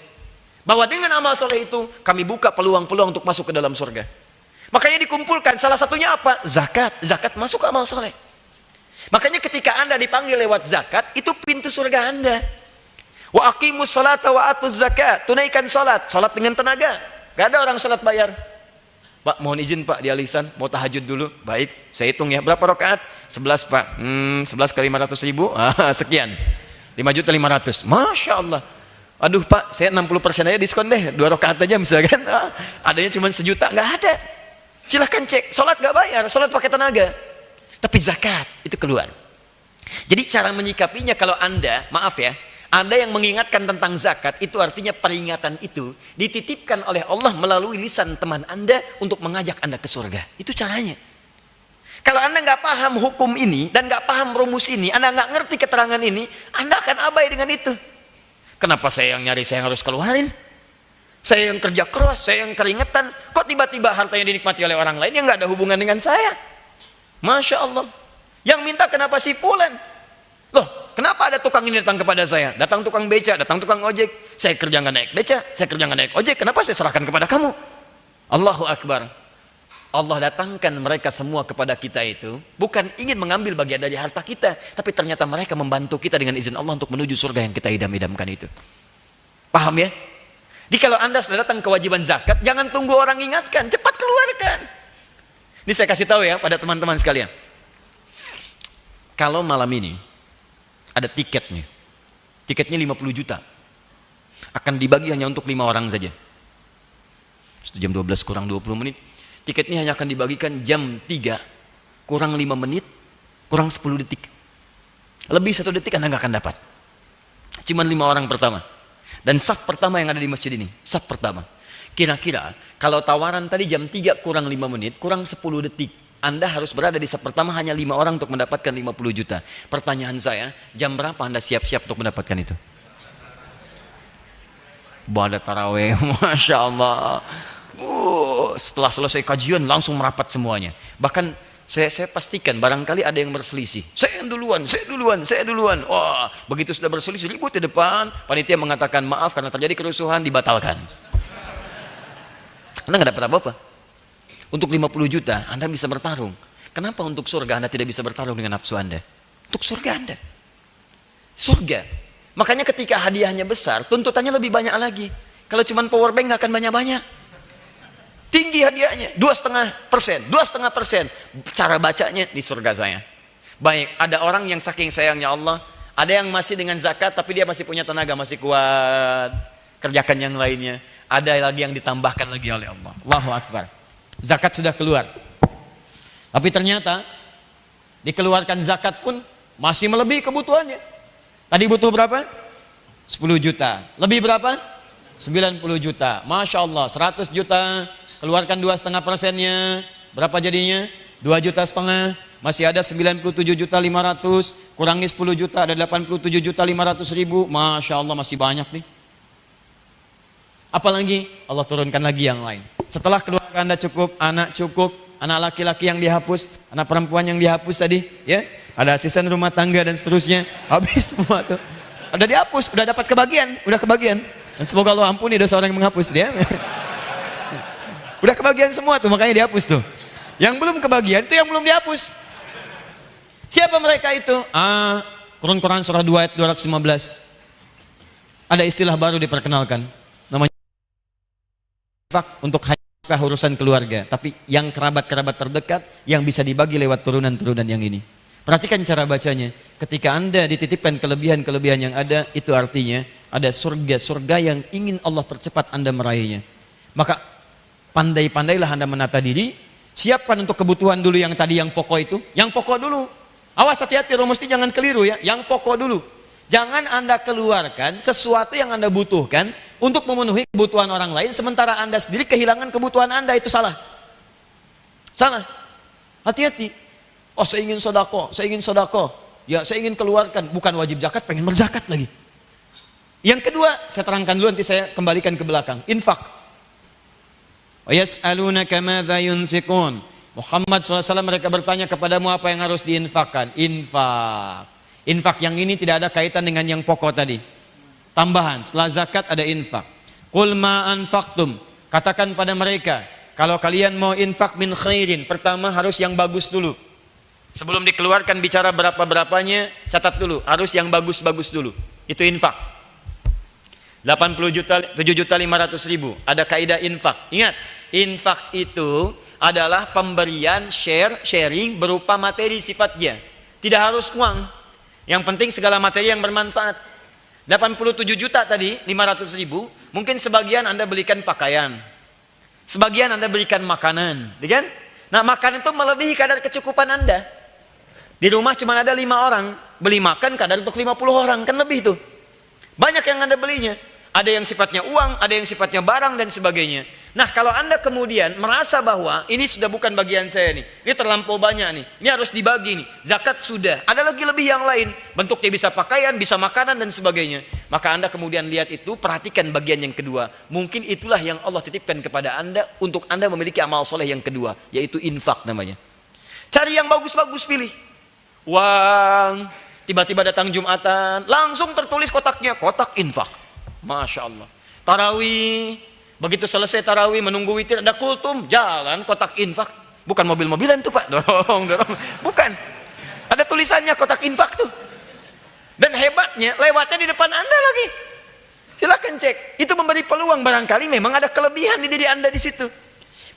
Bahwa dengan amal soleh itu kami buka peluang-peluang untuk masuk ke dalam surga. Makanya dikumpulkan. Salah satunya apa? Zakat. Zakat masuk ke amal soleh. Makanya ketika Anda dipanggil lewat zakat, itu pintu surga Anda. Wa aqimus salata wa atuz zakat. Tunaikan salat, salat dengan tenaga. Gak ada orang salat bayar. Pak, mohon izin Pak di alisan, mau tahajud dulu. Baik, saya hitung ya. Berapa rakaat? 11 Pak. 11 kali 500.000, sekian. 5.500.000. Masya Allah. Aduh Pak, saya 60% aja diskon deh. 2 rakaat aja misalkan. Adanya cuma 1 juta, nggak ada. Silahkan cek. Salat gak bayar, salat pakai tenaga. Tapi zakat itu keluar. Jadi cara menyikapinya kalau Anda, maaf ya, Anda yang mengingatkan tentang zakat, itu artinya peringatan itu dititipkan oleh Allah melalui lisan teman Anda untuk mengajak Anda ke surga. Itu caranya. Kalau Anda nggak paham hukum ini dan nggak paham rumus ini, Anda nggak ngerti keterangan ini, Anda akan abai dengan itu. Kenapa saya yang nyari, saya yang harus keluarin? Saya yang kerja keras, saya yang keringetan. Kok tiba-tiba hartanya dinikmati oleh orang lain yang nggak ada hubungan dengan saya? Masya Allah. Yang minta kenapa si fulan? Loh, kenapa ada tukang ini datang kepada saya? Datang tukang beca, datang tukang ojek. Saya kerja nggak naik beca, saya kerja nggak naik ojek. Kenapa saya serahkan kepada kamu? Allahu Akbar. Allah datangkan mereka semua kepada kita itu bukan ingin mengambil bagian dari harta kita, tapi ternyata mereka membantu kita dengan izin Allah untuk menuju surga yang kita idam-idamkan itu. Paham ya? Jadi kalau Anda sudah datang kewajiban zakat, jangan tunggu orang ingatkan, cepat keluarkan. Ini saya kasih tahu ya pada teman-teman sekalian. Kalau malam ini Ada tiketnya. Tiketnya 50 juta. Akan dibagi hanya untuk 5 orang saja. Jam 12 kurang 20 menit. Tiketnya hanya akan dibagikan jam 3 kurang 5 menit, kurang 10 detik. Lebih 1 detik Anda nggak akan dapat. Cuman 5 orang pertama. Dan saf pertama yang ada di masjid ini, saf pertama. Kira-kira kalau tawaran tadi jam 3 kurang 5 menit, kurang 10 detik, Anda harus berada di saf pertama hanya 5 orang untuk mendapatkan 50 juta. Pertanyaan saya, jam berapa Anda siap-siap untuk mendapatkan itu? Ibadah tarawih, Masya Allah. Setelah selesai kajian langsung merapat semuanya. Bahkan saya pastikan barangkali ada yang berselisih. Saya duluan. Wah, begitu sudah berselisih ribut di depan, panitia mengatakan maaf karena terjadi kerusuhan, dibatalkan. Anda nggak dapat apa-apa. Untuk 50 juta Anda bisa bertarung. Kenapa untuk surga Anda tidak bisa bertarung dengan nafsu Anda? Untuk surga Anda. Surga. Makanya ketika hadiahnya besar, tuntutannya lebih banyak lagi. Kalau cuma power bank nggak akan banyak-banyak. Tinggi hadiahnya, 2,5%, 2,5%. Cara bacanya di surga saya. Baik, ada orang yang saking sayangnya Allah, ada yang masih dengan zakat tapi dia masih punya tenaga, masih kuat kerjakan yang lainnya. Ada lagi yang ditambahkan lagi oleh Allah. Allahu Akbar. Zakat sudah keluar. Tapi ternyata dikeluarkan zakat pun masih melebihi kebutuhannya. Tadi butuh berapa? 10 juta. Lebih berapa? 90 juta. Masya Allah, 100 juta. Keluarkan 2,5%-nya, berapa jadinya? 2,5 juta. Masih ada 97.500.000, kurangi 10 juta, ada 87.500.000. Masya Allah, masih banyak nih. Apalagi Allah turunkan lagi yang lain. Setelah keluarga Anda cukup, anak laki-laki yang dihapus, anak perempuan yang dihapus tadi, ya, ada asisten rumah tangga dan seterusnya, habis semua tuh. Udah dihapus, udah dapat kebagian, udah kebagian. Dan semoga Allah ampuni dosa orang yang menghapus dia. Udah kebagian semua tuh, makanya dihapus tuh. Yang belum kebagian itu yang belum dihapus. Siapa mereka itu? Quran surah 2 ayat 215. Ada istilah baru diperkenalkan. Namanya untuk hanya urusan keluarga, tapi yang kerabat-kerabat terdekat yang bisa dibagi lewat turunan-turunan yang ini. Perhatikan cara bacanya. Ketika Anda dititipkan kelebihan-kelebihan yang ada, itu artinya ada surga-surga yang ingin Allah percepat Anda meraihnya. Maka pandai-pandailah Anda menata diri, siapkan untuk kebutuhan dulu yang tadi yang pokok itu, yang pokok dulu. Awas hati-hati, mesti jangan keliru ya, yang pokok dulu. Jangan Anda keluarkan sesuatu yang Anda butuhkan untuk memenuhi kebutuhan orang lain, sementara Anda sendiri kehilangan kebutuhan Anda, itu salah. Salah. Hati-hati. Oh, saya ingin sodako. Ya, saya ingin keluarkan, bukan wajib zakat, pengen berzakat lagi. Yang kedua, saya terangkan dulu, nanti saya kembalikan ke belakang. Infak. Yas'alunaka madza yunfiqun. Muhammad SAW mereka bertanya kepadamu apa yang harus diinfakkan. Infak. Infak yang ini tidak ada kaitan dengan yang pokok tadi. Tambahan, setelah zakat ada infak. Qul ma anfaqtum. Katakan pada mereka, kalau kalian mau infak min khairin, pertama harus yang bagus dulu. Sebelum dikeluarkan bicara berapa-berapanya, catat dulu, harus yang bagus-bagus dulu. Itu infak. 80 juta, 7.500.000. Ada kaidah infak. Ingat, infak itu adalah pemberian sharing berupa materi sifatnya. Tidak harus uang. Yang penting segala materi yang bermanfaat. 87 juta tadi, 500.000, mungkin sebagian Anda belikan pakaian. Sebagian Anda belikan makanan, kan? Nah, makanan itu melebihi kadar kecukupan Anda. Di rumah cuma ada 5 orang, beli makan kadar untuk 50 orang, kan lebih tuh. Banyak yang Anda belinya. Ada yang sifatnya uang, ada yang sifatnya barang dan sebagainya. Nah, kalau Anda kemudian merasa bahwa ini sudah bukan bagian saya nih, ini terlampau banyak nih, ini harus dibagi nih, zakat sudah, ada lagi lebih yang lain, bentuknya bisa pakaian, bisa makanan dan sebagainya. Maka Anda kemudian lihat itu, perhatikan bagian yang kedua. Mungkin itulah yang Allah titipkan kepada Anda untuk Anda memiliki amal soleh yang kedua, yaitu infak namanya. Cari yang bagus-bagus, pilih. Uang, tiba-tiba datang Jumatan, langsung tertulis kotaknya, kotak infak. Masya Allah. Tarawih, begitu selesai tarawih menunggu witir ada kultum, jalan kotak infak. Bukan mobil-mobilan tuh Pak, dorong. Bukan. Ada tulisannya kotak infak tuh. Dan hebatnya lewatnya di depan Anda lagi. Silakan cek. Itu memberi peluang, barangkali memang ada kelebihan di diri Anda di situ.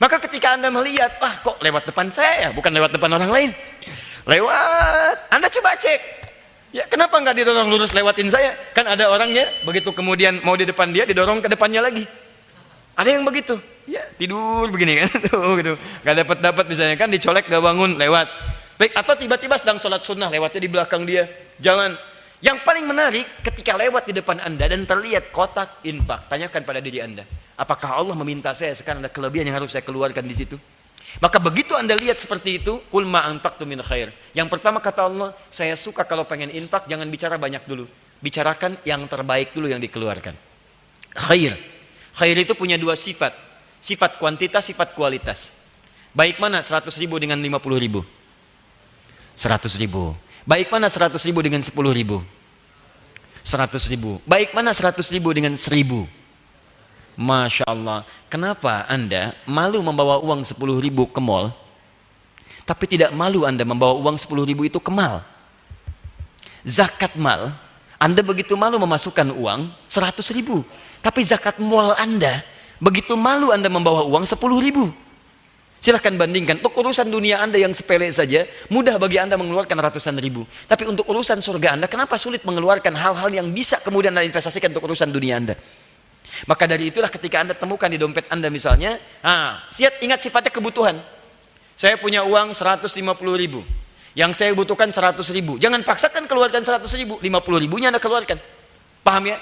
Maka ketika Anda melihat, kok lewat depan saya, bukan lewat depan orang lain. Lewat, Anda coba cek. Ya kenapa nggak didorong lurus lewatin saya? Kan ada orangnya begitu kemudian mau di depan dia didorong ke depannya lagi. Ada yang begitu. Ya tidur begini kan tuh gitu. Nggak dapat misalnya kan dicolek nggak bangun lewat. Baik, atau tiba-tiba sedang sholat sunnah lewatnya di belakang dia. Jangan. Yang paling menarik ketika lewat di depan Anda dan terlihat kotak infak, tanyakan pada diri Anda, apakah Allah meminta saya sekarang ada kelebihan yang harus saya keluarkan di situ? Maka begitu Anda lihat seperti itu, kul ma anfaqtu min khair. Yang pertama kata Allah, saya suka kalau pengen infak jangan bicara banyak dulu. Bicarakan yang terbaik dulu yang dikeluarkan. Khair. Khair itu punya dua sifat. Sifat kuantitas, sifat kualitas. Baik mana 100 ribu dengan 50 ribu? 100 ribu. Baik mana 100 ribu dengan 10 ribu? 100 ribu. Baik mana 100 ribu dengan 1000? Masya Allah. Kenapa Anda malu membawa uang 10 ribu ke mall, tapi tidak malu Anda membawa uang 10 ribu itu ke mal? Zakat mal, Anda begitu malu memasukkan uang 100 ribu. Tapi zakat mall Anda, begitu malu Anda membawa uang 10 ribu. Silahkan bandingkan, untuk urusan dunia Anda yang sepele saja, mudah bagi Anda mengeluarkan ratusan ribu. Tapi untuk urusan surga Anda, kenapa sulit mengeluarkan hal-hal yang bisa kemudian Anda investasikan untuk urusan dunia Anda? Maka dari itulah ketika Anda temukan di dompet Anda misalnya, ingat sifatnya kebutuhan. Saya punya uang 150 ribu, yang saya butuhkan 100 ribu. Jangan paksakan keluarkan 100 ribu, 50 ribunya Anda keluarkan. Paham ya?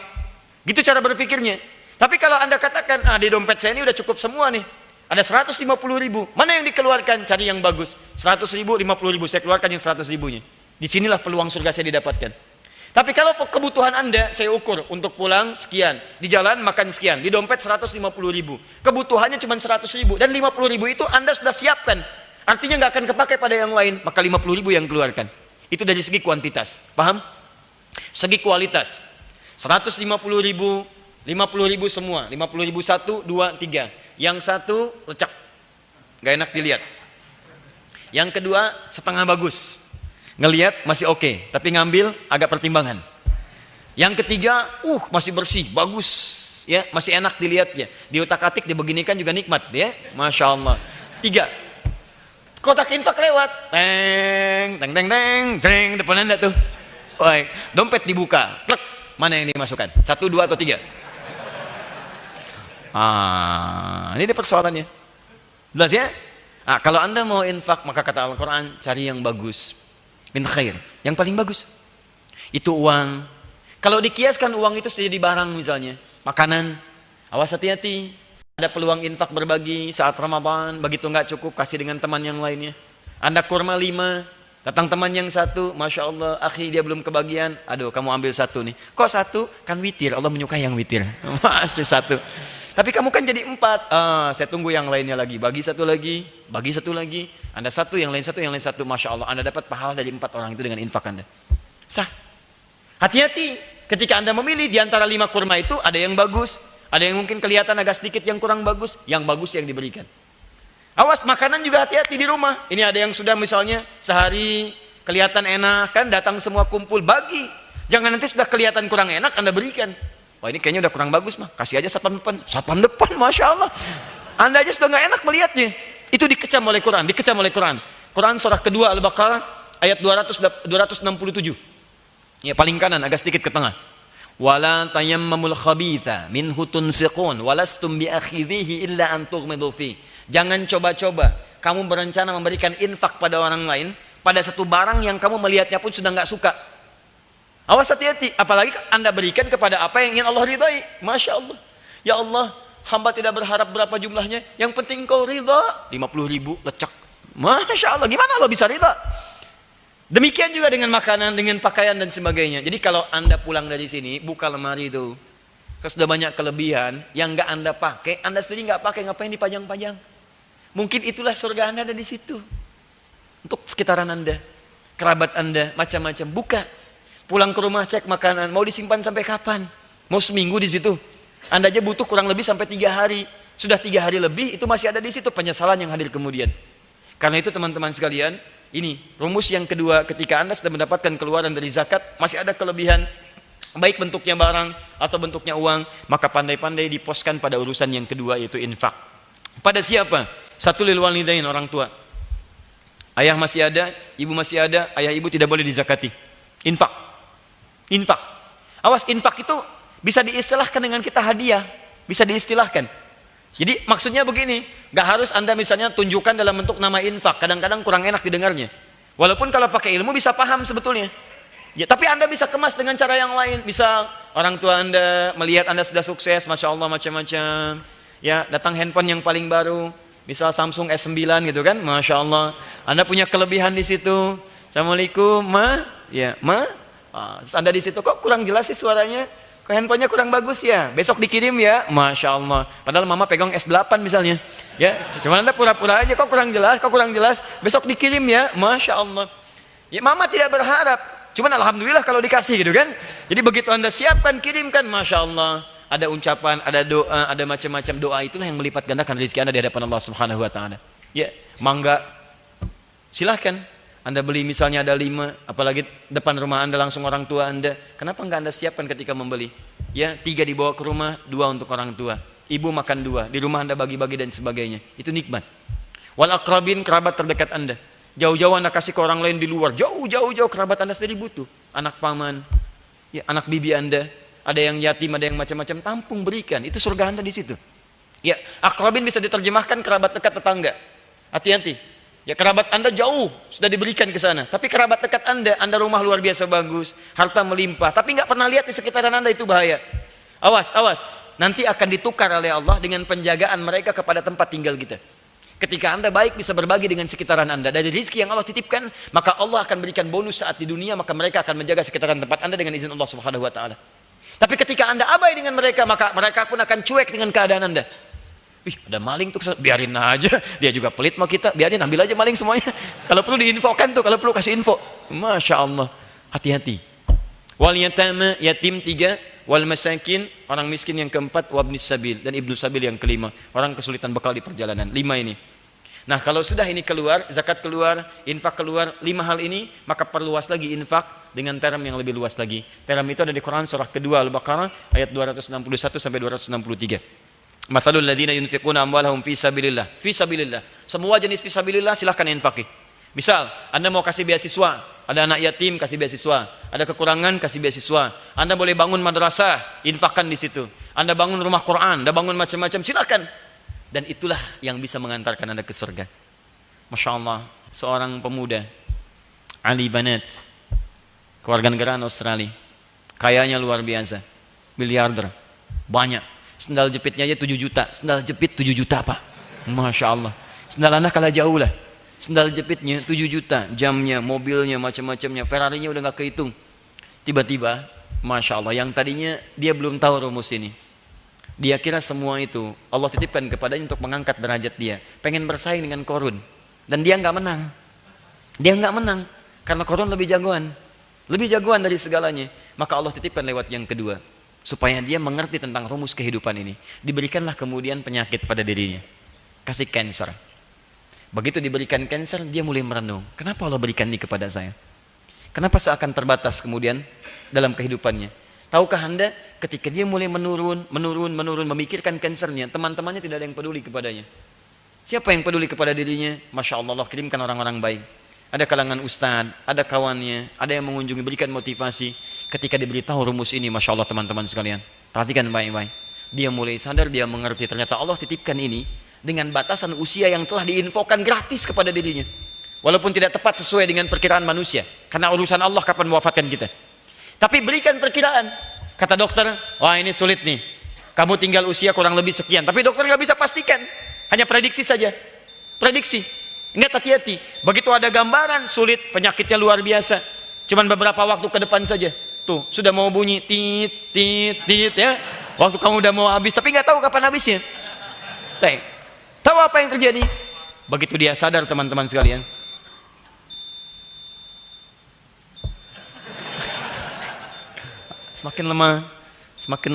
Gitu cara berpikirnya. Tapi kalau Anda katakan, di dompet saya ini udah cukup semua nih, ada 150 ribu, mana yang dikeluarkan? Cari yang bagus. 100 ribu, 50 ribu, saya keluarkan yang 100 ribunya. Disinilah peluang surga saya didapatkan. Tapi kalau kebutuhan Anda, saya ukur, untuk pulang sekian, di jalan makan sekian, di dompet 150 ribu, kebutuhannya cuma 100 ribu, dan 50 ribu itu Anda sudah siapkan, artinya nggak akan kepakai pada yang lain, maka 50 ribu yang keluarkan. Itu dari segi kuantitas, paham? Segi kualitas, 150 ribu, 50 ribu semua, 50 ribu 1, 2, 3. Yang satu lecak, gak enak dilihat. Yang kedua setengah bagus, ngelihat masih oke, tapi ngambil agak pertimbangan. Yang ketiga, masih bersih, bagus, ya masih enak dilihatnya. Di otak-atik dibeginikan juga nikmat, ya, masya Allah. 3, kotak infak lewat, teng, teng, teng, teng, ceng, depan Anda tuh. Baik, dompet dibuka, plek, mana yang dimasukkan? 1, 2, atau 3? Ini dia persoalannya. Jelas ya? Kalau Anda mau infak, maka kata Al-Quran, cari yang bagus. Min khair, yang paling bagus. Itu uang. Kalau dikiaskan uang itu jadi barang misalnya, makanan, awas hati-hati. Ada peluang infak berbagi saat Ramadan, begitu nggak cukup, kasih dengan teman yang lainnya. Anda kurma 5, datang teman yang 1, Masya Allah, akhi dia belum kebagian, aduh kamu ambil 1 nih. Kok 1? Kan witir, Allah menyukai yang witir. Masya 1. Tapi kamu kan jadi 4. Saya tunggu yang lainnya lagi. Bagi 1 lagi, bagi 1 lagi. Anda 1, yang lain 1, yang lain 1. Masya Allah, Anda dapat pahala dari 4 orang itu dengan infak Anda. Sah. Hati-hati. Ketika Anda memilih di antara 5 kurma itu, ada yang bagus, ada yang mungkin kelihatan agak sedikit yang kurang bagus, yang bagus yang diberikan. Awas, makanan juga hati-hati di rumah. Ini ada yang sudah misalnya sehari kelihatan enak, kan datang semua kumpul, bagi. Jangan nanti sudah kelihatan kurang enak, Anda berikan. Wah ini kayaknya udah kurang bagus mah, kasih aja satpam depan. Satpam depan, Masya Allah. Anda aja sudah gak enak melihatnya. Itu dikecam oleh Quran, dikecam oleh Quran. Quran surah kedua Al-Baqarah ayat 267. Ya paling kanan, agak sedikit ke tengah. Wala tayammamul khabitha minhu tunfiqun walastum biakhidhihi illa an tughmidu fi. Jangan coba-coba kamu berencana memberikan infak pada orang lain pada satu barang yang kamu melihatnya pun sudah nggak suka. Awas hati-hati, apalagi Anda berikan kepada apa yang ingin Allah ridai. Masya Allah. Ya Allah, hamba tidak berharap berapa jumlahnya, yang penting kau ridha. 50 ribu, lecek. Masya Allah, gimana Allah bisa ridha? Demikian juga dengan makanan, dengan pakaian dan sebagainya. Jadi kalau Anda pulang dari sini, buka lemari itu, kalau sudah banyak kelebihan, yang nggak Anda pakai, Anda sendiri nggak pakai, ngapain dipajang-pajang? Mungkin itulah surga Anda ada di situ. Untuk sekitaran Anda, kerabat Anda, macam-macam. Buka. Pulang ke rumah cek makanan, mau disimpan sampai kapan? Mau seminggu di situ? Anda aja butuh kurang lebih sampai 3 hari. Sudah 3 hari lebih, itu masih ada di situ, penyesalan yang hadir kemudian. Karena itu teman-teman sekalian, ini rumus yang kedua, ketika Anda sudah mendapatkan keluaran dari zakat, masih ada kelebihan, baik bentuknya barang atau bentuknya uang, maka pandai-pandai diposkan pada urusan yang kedua, yaitu infak. Pada siapa? 1 lil walidain, orang tua. Ayah masih ada, ibu masih ada, ayah ibu tidak boleh dizakati. Infak. Infak. Awas, infak itu bisa diistilahkan dengan kita hadiah, bisa diistilahkan. Jadi maksudnya begini, gak harus Anda misalnya tunjukkan dalam bentuk nama infak, kadang-kadang kurang enak didengarnya. Walaupun kalau pakai ilmu bisa paham sebetulnya. Ya, tapi Anda bisa kemas dengan cara yang lain. Bisa orang tua Anda melihat Anda sudah sukses, Masya Allah macam-macam. Ya, datang handphone yang paling baru, misal Samsung S9 gitu kan, Masya Allah. Anda punya kelebihan di situ. Assalamualaikum, Ma. Ya, Ma. Terus Anda di situ, kok kurang jelas sih suaranya? Kok handphonenya kurang bagus ya? Besok dikirim ya? Masya Allah. Padahal mama pegang S8 misalnya. Ya, cuma Anda pura-pura aja, kok kurang jelas? Kok kurang jelas? Besok dikirim ya? Masya Allah. Ya, mama tidak berharap. Cuman alhamdulillah kalau dikasih gitu kan. Jadi begitu Anda siapkan, kirimkan, Masya Allah. Ada ucapan, ada doa, ada macam-macam doa. Itulah yang melipat gandakan rezeki Anda di hadapan Allah Subhanahu wa Ta'ala. Ya, mangga. Silahkan. Anda beli misalnya ada 5, apalagi depan rumah Anda langsung orang tua Anda. Kenapa enggak Anda siapkan ketika membeli? Ya, 3 dibawa ke rumah, 2 untuk orang tua. Ibu makan 2, di rumah Anda bagi-bagi dan sebagainya. Itu nikmat. Wal aqrabin, kerabat terdekat Anda. Jauh-jauh Anda kasih ke orang lain di luar. Jauh-jauh kerabat Anda sendiri butuh. Anak paman, ya, anak bibi Anda. Ada yang yatim, ada yang macam-macam. Tampung, berikan. Itu surga Anda di situ. Ya, aqrabin bisa diterjemahkan kerabat dekat tetangga. Hati-hati. Ya, kerabat Anda jauh sudah diberikan ke sana, tapi kerabat dekat Anda rumah luar biasa bagus, harta melimpah, tapi nggak pernah lihat di sekitaran Anda, itu bahaya. Awas, awas, nanti akan ditukar oleh Allah dengan penjagaan mereka kepada tempat tinggal kita. Ketika Anda baik bisa berbagi dengan sekitaran Anda dari rezeki yang Allah titipkan, maka Allah akan berikan bonus saat di dunia, maka mereka akan menjaga sekitaran tempat Anda dengan izin Allah Subhanahu wa Ta'ala. Tapi ketika Anda abai dengan mereka, maka mereka pun akan cuek dengan keadaan Anda. Ih, ada maling tuh, biarin aja, dia juga pelit sama kita, biarin, ambil aja maling semuanya. Kalau perlu diinfokan tuh, kalau perlu kasih info. Masya Allah, hati-hati. Wal yatama, yatim 3, wal masakin, orang miskin yang keempat, wabnis sabil, dan ibnu sabil yang kelima, orang kesulitan bekal di perjalanan. 5 ini. Nah, kalau sudah ini keluar, zakat keluar, infak keluar, 5 hal ini, maka perluas lagi infak dengan term yang lebih luas lagi. Term itu ada di Quran surah kedua Al-Baqarah ayat 261 sampai 263. Mathalul ladzina yunfiquna amwalahum fi sabilillah. Fi sabilillah. Semua jenis fi sabilillah silahkan infaki. Misal, Anda mau kasih beasiswa, ada anak yatim kasih beasiswa, ada kekurangan kasih beasiswa. Anda boleh bangun madrasah, infakkan di situ. Anda bangun rumah Quran, Anda bangun macam-macam, silakan. Dan itulah yang bisa mengantarkan Anda ke surga. Masya Allah, seorang pemuda Ali Bennett, kewarganegaraan Australia, kayanya luar biasa, miliarder, banyak. Sendal jepitnya aja 7 juta. Sendal jepit 7 juta Pak. Masya Allah. Sendal anak kalah jauh lah. Sendal jepitnya 7 juta. Jamnya, mobilnya, macam-macamnya. Ferrarinya udah gak kehitung. Tiba-tiba, Masya Allah, yang tadinya dia belum tahu rumus ini. Dia kira semua itu Allah titipkan kepadanya untuk mengangkat derajat dia. Pengen bersaing dengan Korun. Dan dia gak menang. Dia gak menang. Karena Korun lebih jagoan. Lebih jagoan dari segalanya. Maka Allah titipkan lewat yang kedua. Supaya dia mengerti tentang rumus kehidupan ini. Diberikanlah kemudian penyakit pada dirinya. Kasih cancer. Begitu diberikan cancer, dia mulai merenung. Kenapa Allah berikan ini kepada saya? Kenapa seakan terbatas kemudian dalam kehidupannya? Tahukah Anda, ketika dia mulai menurun, memikirkan cancernya, teman-temannya tidak ada yang peduli kepadanya. Siapa yang peduli kepada dirinya? Masya Allah, Allah kirimkan orang-orang baik. Ada kalangan ustadz, ada kawannya, ada yang mengunjungi, berikan motivasi. Ketika diberitahu rumus ini, Masya Allah teman-teman sekalian, perhatikan baik-baik. Dia mulai sadar, dia mengerti, ternyata Allah titipkan ini dengan batasan usia yang telah diinfokan gratis kepada dirinya. Walaupun tidak tepat sesuai dengan perkiraan manusia, karena urusan Allah kapan mewafatkan kita. Tapi berikan perkiraan. Kata dokter, wah ini sulit nih, kamu tinggal usia kurang lebih sekian. Tapi dokter nggak bisa pastikan, hanya prediksi saja. Prediksi. Ingat, hati-hati. Begitu ada gambaran sulit, penyakitnya luar biasa. Cuman beberapa waktu ke depan saja. Tuh, sudah mau bunyi tit tit tit ya. Waktu kamu udah mau habis, tapi nggak tahu kapan habisnya. Tahu apa yang terjadi? Begitu dia sadar, teman-teman sekalian. Semakin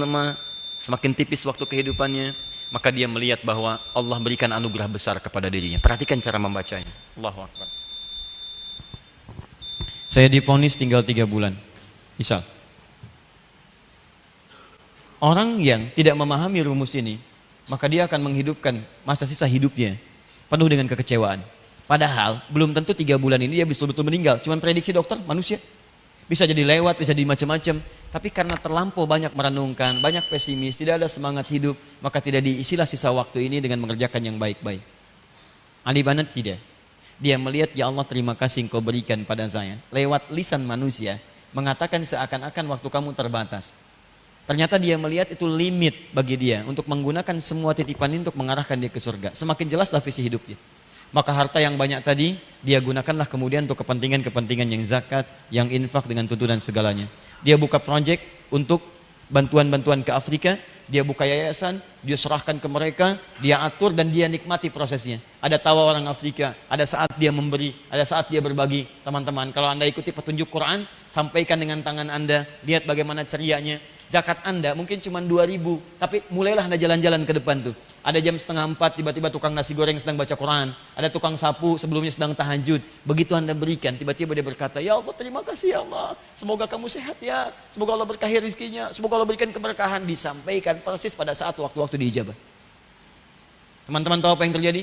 lemah, semakin tipis waktu kehidupannya. Maka dia melihat bahwa Allah berikan anugerah besar kepada dirinya. Perhatikan cara membacanya. Allahu Akbar. Saya divonis tinggal 3 bulan. Misal, orang yang tidak memahami rumus ini, maka dia akan menghidupkan masa sisa hidupnya penuh dengan kekecewaan. Padahal belum tentu 3 bulan ini dia betul-betul meninggal. Cuman prediksi dokter manusia. Bisa jadi lewat, bisa jadi macam-macam. Tapi karena terlampau banyak merenungkan, banyak pesimis, tidak ada semangat hidup, maka tidak diisilah sisa waktu ini dengan mengerjakan yang baik-baik. Ali Banat tidak. Dia melihat, ya Allah terima kasih engkau berikan pada saya. Lewat lisan manusia, mengatakan seakan-akan waktu kamu terbatas. Ternyata dia melihat itu limit bagi dia untuk menggunakan semua titipan ini untuk mengarahkan dia ke surga. Semakin jelaslah visi hidupnya. Maka harta yang banyak tadi, dia gunakanlah kemudian untuk kepentingan-kepentingan yang zakat, yang infak dengan tuntunan segalanya. Dia buka proyek untuk bantuan-bantuan ke Afrika, dia buka yayasan, dia serahkan ke mereka, dia atur dan dia nikmati prosesnya. Ada tawa orang Afrika, ada saat dia memberi, ada saat dia berbagi. Teman-teman, kalau Anda ikuti petunjuk Quran, sampaikan dengan tangan Anda, lihat bagaimana cerianya. Zakat Anda mungkin cuma 2.000, tapi mulailah Anda jalan-jalan ke depan tuh. Ada jam 3:30, tiba-tiba tukang nasi goreng sedang baca Quran. Ada tukang sapu sebelumnya sedang tahajud. Begitu Anda berikan, tiba-tiba dia berkata, ya Allah terima kasih ya Allah. Semoga kamu sehat ya. Semoga Allah berkahi rizkinya. Semoga Allah berikan keberkahan. Disampaikan persis pada saat waktu-waktu diijabah. Teman-teman tahu apa yang terjadi?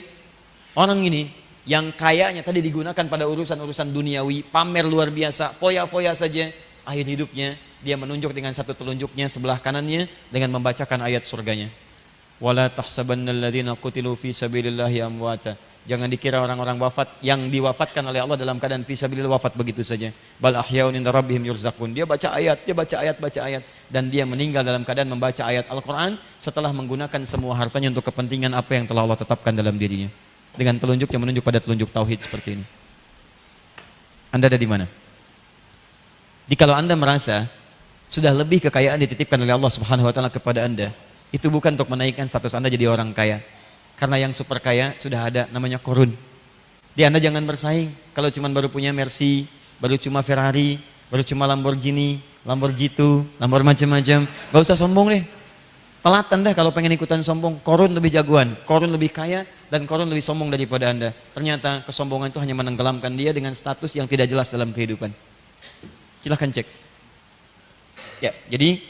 Orang ini yang kayanya tadi digunakan pada urusan-urusan duniawi, pamer luar biasa, foya-foya saja. Akhir hidupnya dia menunjuk dengan satu telunjuknya sebelah kanannya dengan membacakan ayat surganya. Wala tahsabannal ladzina qutilu fi sabilillahi amwata. Jangan dikira orang-orang wafat yang diwafatkan oleh Allah dalam keadaan fi sabilillah wafat begitu saja. Bal ahyaun inda rabbihim yurzaqun. Dia baca ayat, baca ayat dan dia meninggal dalam keadaan membaca ayat Al-Qur'an setelah menggunakan semua hartanya untuk kepentingan apa yang telah Allah tetapkan dalam dirinya. Dengan telunjuk yang menunjuk pada telunjuk tauhid seperti ini. Anda ada di mana? Jikalau Anda merasa sudah lebih kekayaan dititipkan oleh Allah Subhanahu wa taala kepada Anda, itu bukan untuk menaikkan status Anda jadi orang kaya. Karena yang super kaya sudah ada, namanya korun. Di Anda jangan bersaing. Kalau cuma baru punya Mercy, baru cuma Ferrari, baru cuma Lamborghini, Lamborghini, Lamborghini macam-macam, gak usah sombong deh. Telat Anda kalau pengen ikutan sombong. Korun lebih jagoan, korun lebih kaya, dan korun lebih sombong daripada Anda. Ternyata kesombongan itu hanya menenggelamkan dia dengan status yang tidak jelas dalam kehidupan. Silahkan cek. Ya, jadi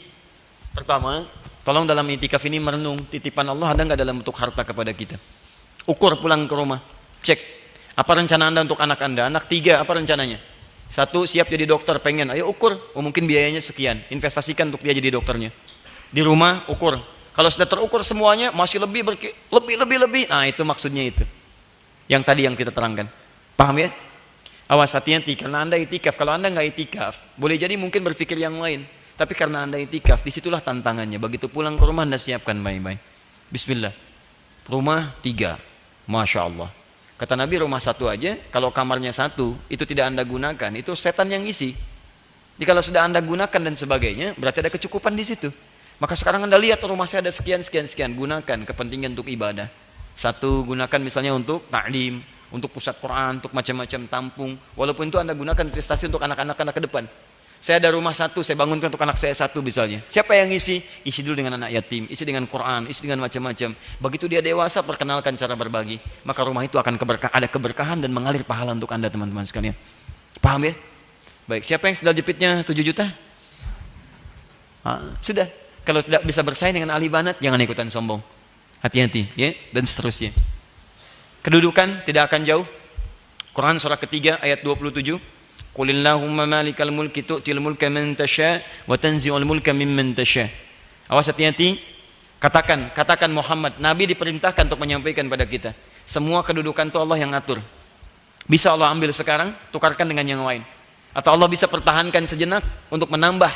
pertama, tolong dalam itikaf ini merenung titipan Allah ada nggak dalam bentuk harta kepada kita. Ukur pulang ke rumah, cek apa rencana Anda untuk anak Anda. Anak 3 apa rencananya? 1 siap jadi dokter, pengen, ayo ukur. Oh, mungkin biayanya sekian, investasikan untuk dia jadi dokternya. Di rumah ukur. Kalau sudah terukur semuanya masih lebih, nah itu maksudnya itu. Yang tadi yang kita terangkan. Paham ya? Awas hati-hati karena Anda itikaf. Kalau Anda nggak itikaf, boleh jadi mungkin berpikir yang lain. Tapi karena Anda itikaf, disitulah tantangannya. Begitu pulang ke rumah Anda siapkan baik-baik. Bismillah. Rumah 3. Masya Allah. Kata Nabi rumah 1 aja, kalau kamarnya 1, itu tidak Anda gunakan, itu setan yang isi. Jadi kalau sudah Anda gunakan dan sebagainya, berarti ada kecukupan di situ. Maka sekarang Anda lihat rumah saya ada sekian, gunakan kepentingan untuk ibadah. 1 gunakan misalnya untuk ta'lim, untuk pusat Quran, untuk macam-macam tampung. Walaupun itu Anda gunakan investasi untuk anak-anak ke depan. Saya ada rumah 1, saya bangunkan untuk anak saya 1 misalnya. Siapa yang isi? Isi dulu dengan anak yatim, isi dengan Quran, isi dengan macam-macam. Begitu dia dewasa, perkenalkan cara berbagi. Maka rumah itu akan ada keberkahan dan mengalir pahala untuk Anda teman-teman sekalian. Paham ya? Baik, siapa yang sudah jepitnya 7 juta? Sudah. Kalau tidak bisa bersaing dengan Ali Banat, jangan ikutan sombong. Hati-hati ya, dan seterusnya. Kedudukan tidak akan jauh. Quran surah ketiga ayat 27. Qulillahumma malikal mulki tu'til mulka man tasha wa tanzi'ul mulka mimman tasha. Awas hati-hati. Katakan Muhammad, Nabi diperintahkan untuk menyampaikan pada kita. Semua kedudukan itu Allah yang atur. Bisa Allah ambil sekarang, tukarkan dengan yang lain. Atau Allah bisa pertahankan sejenak untuk menambah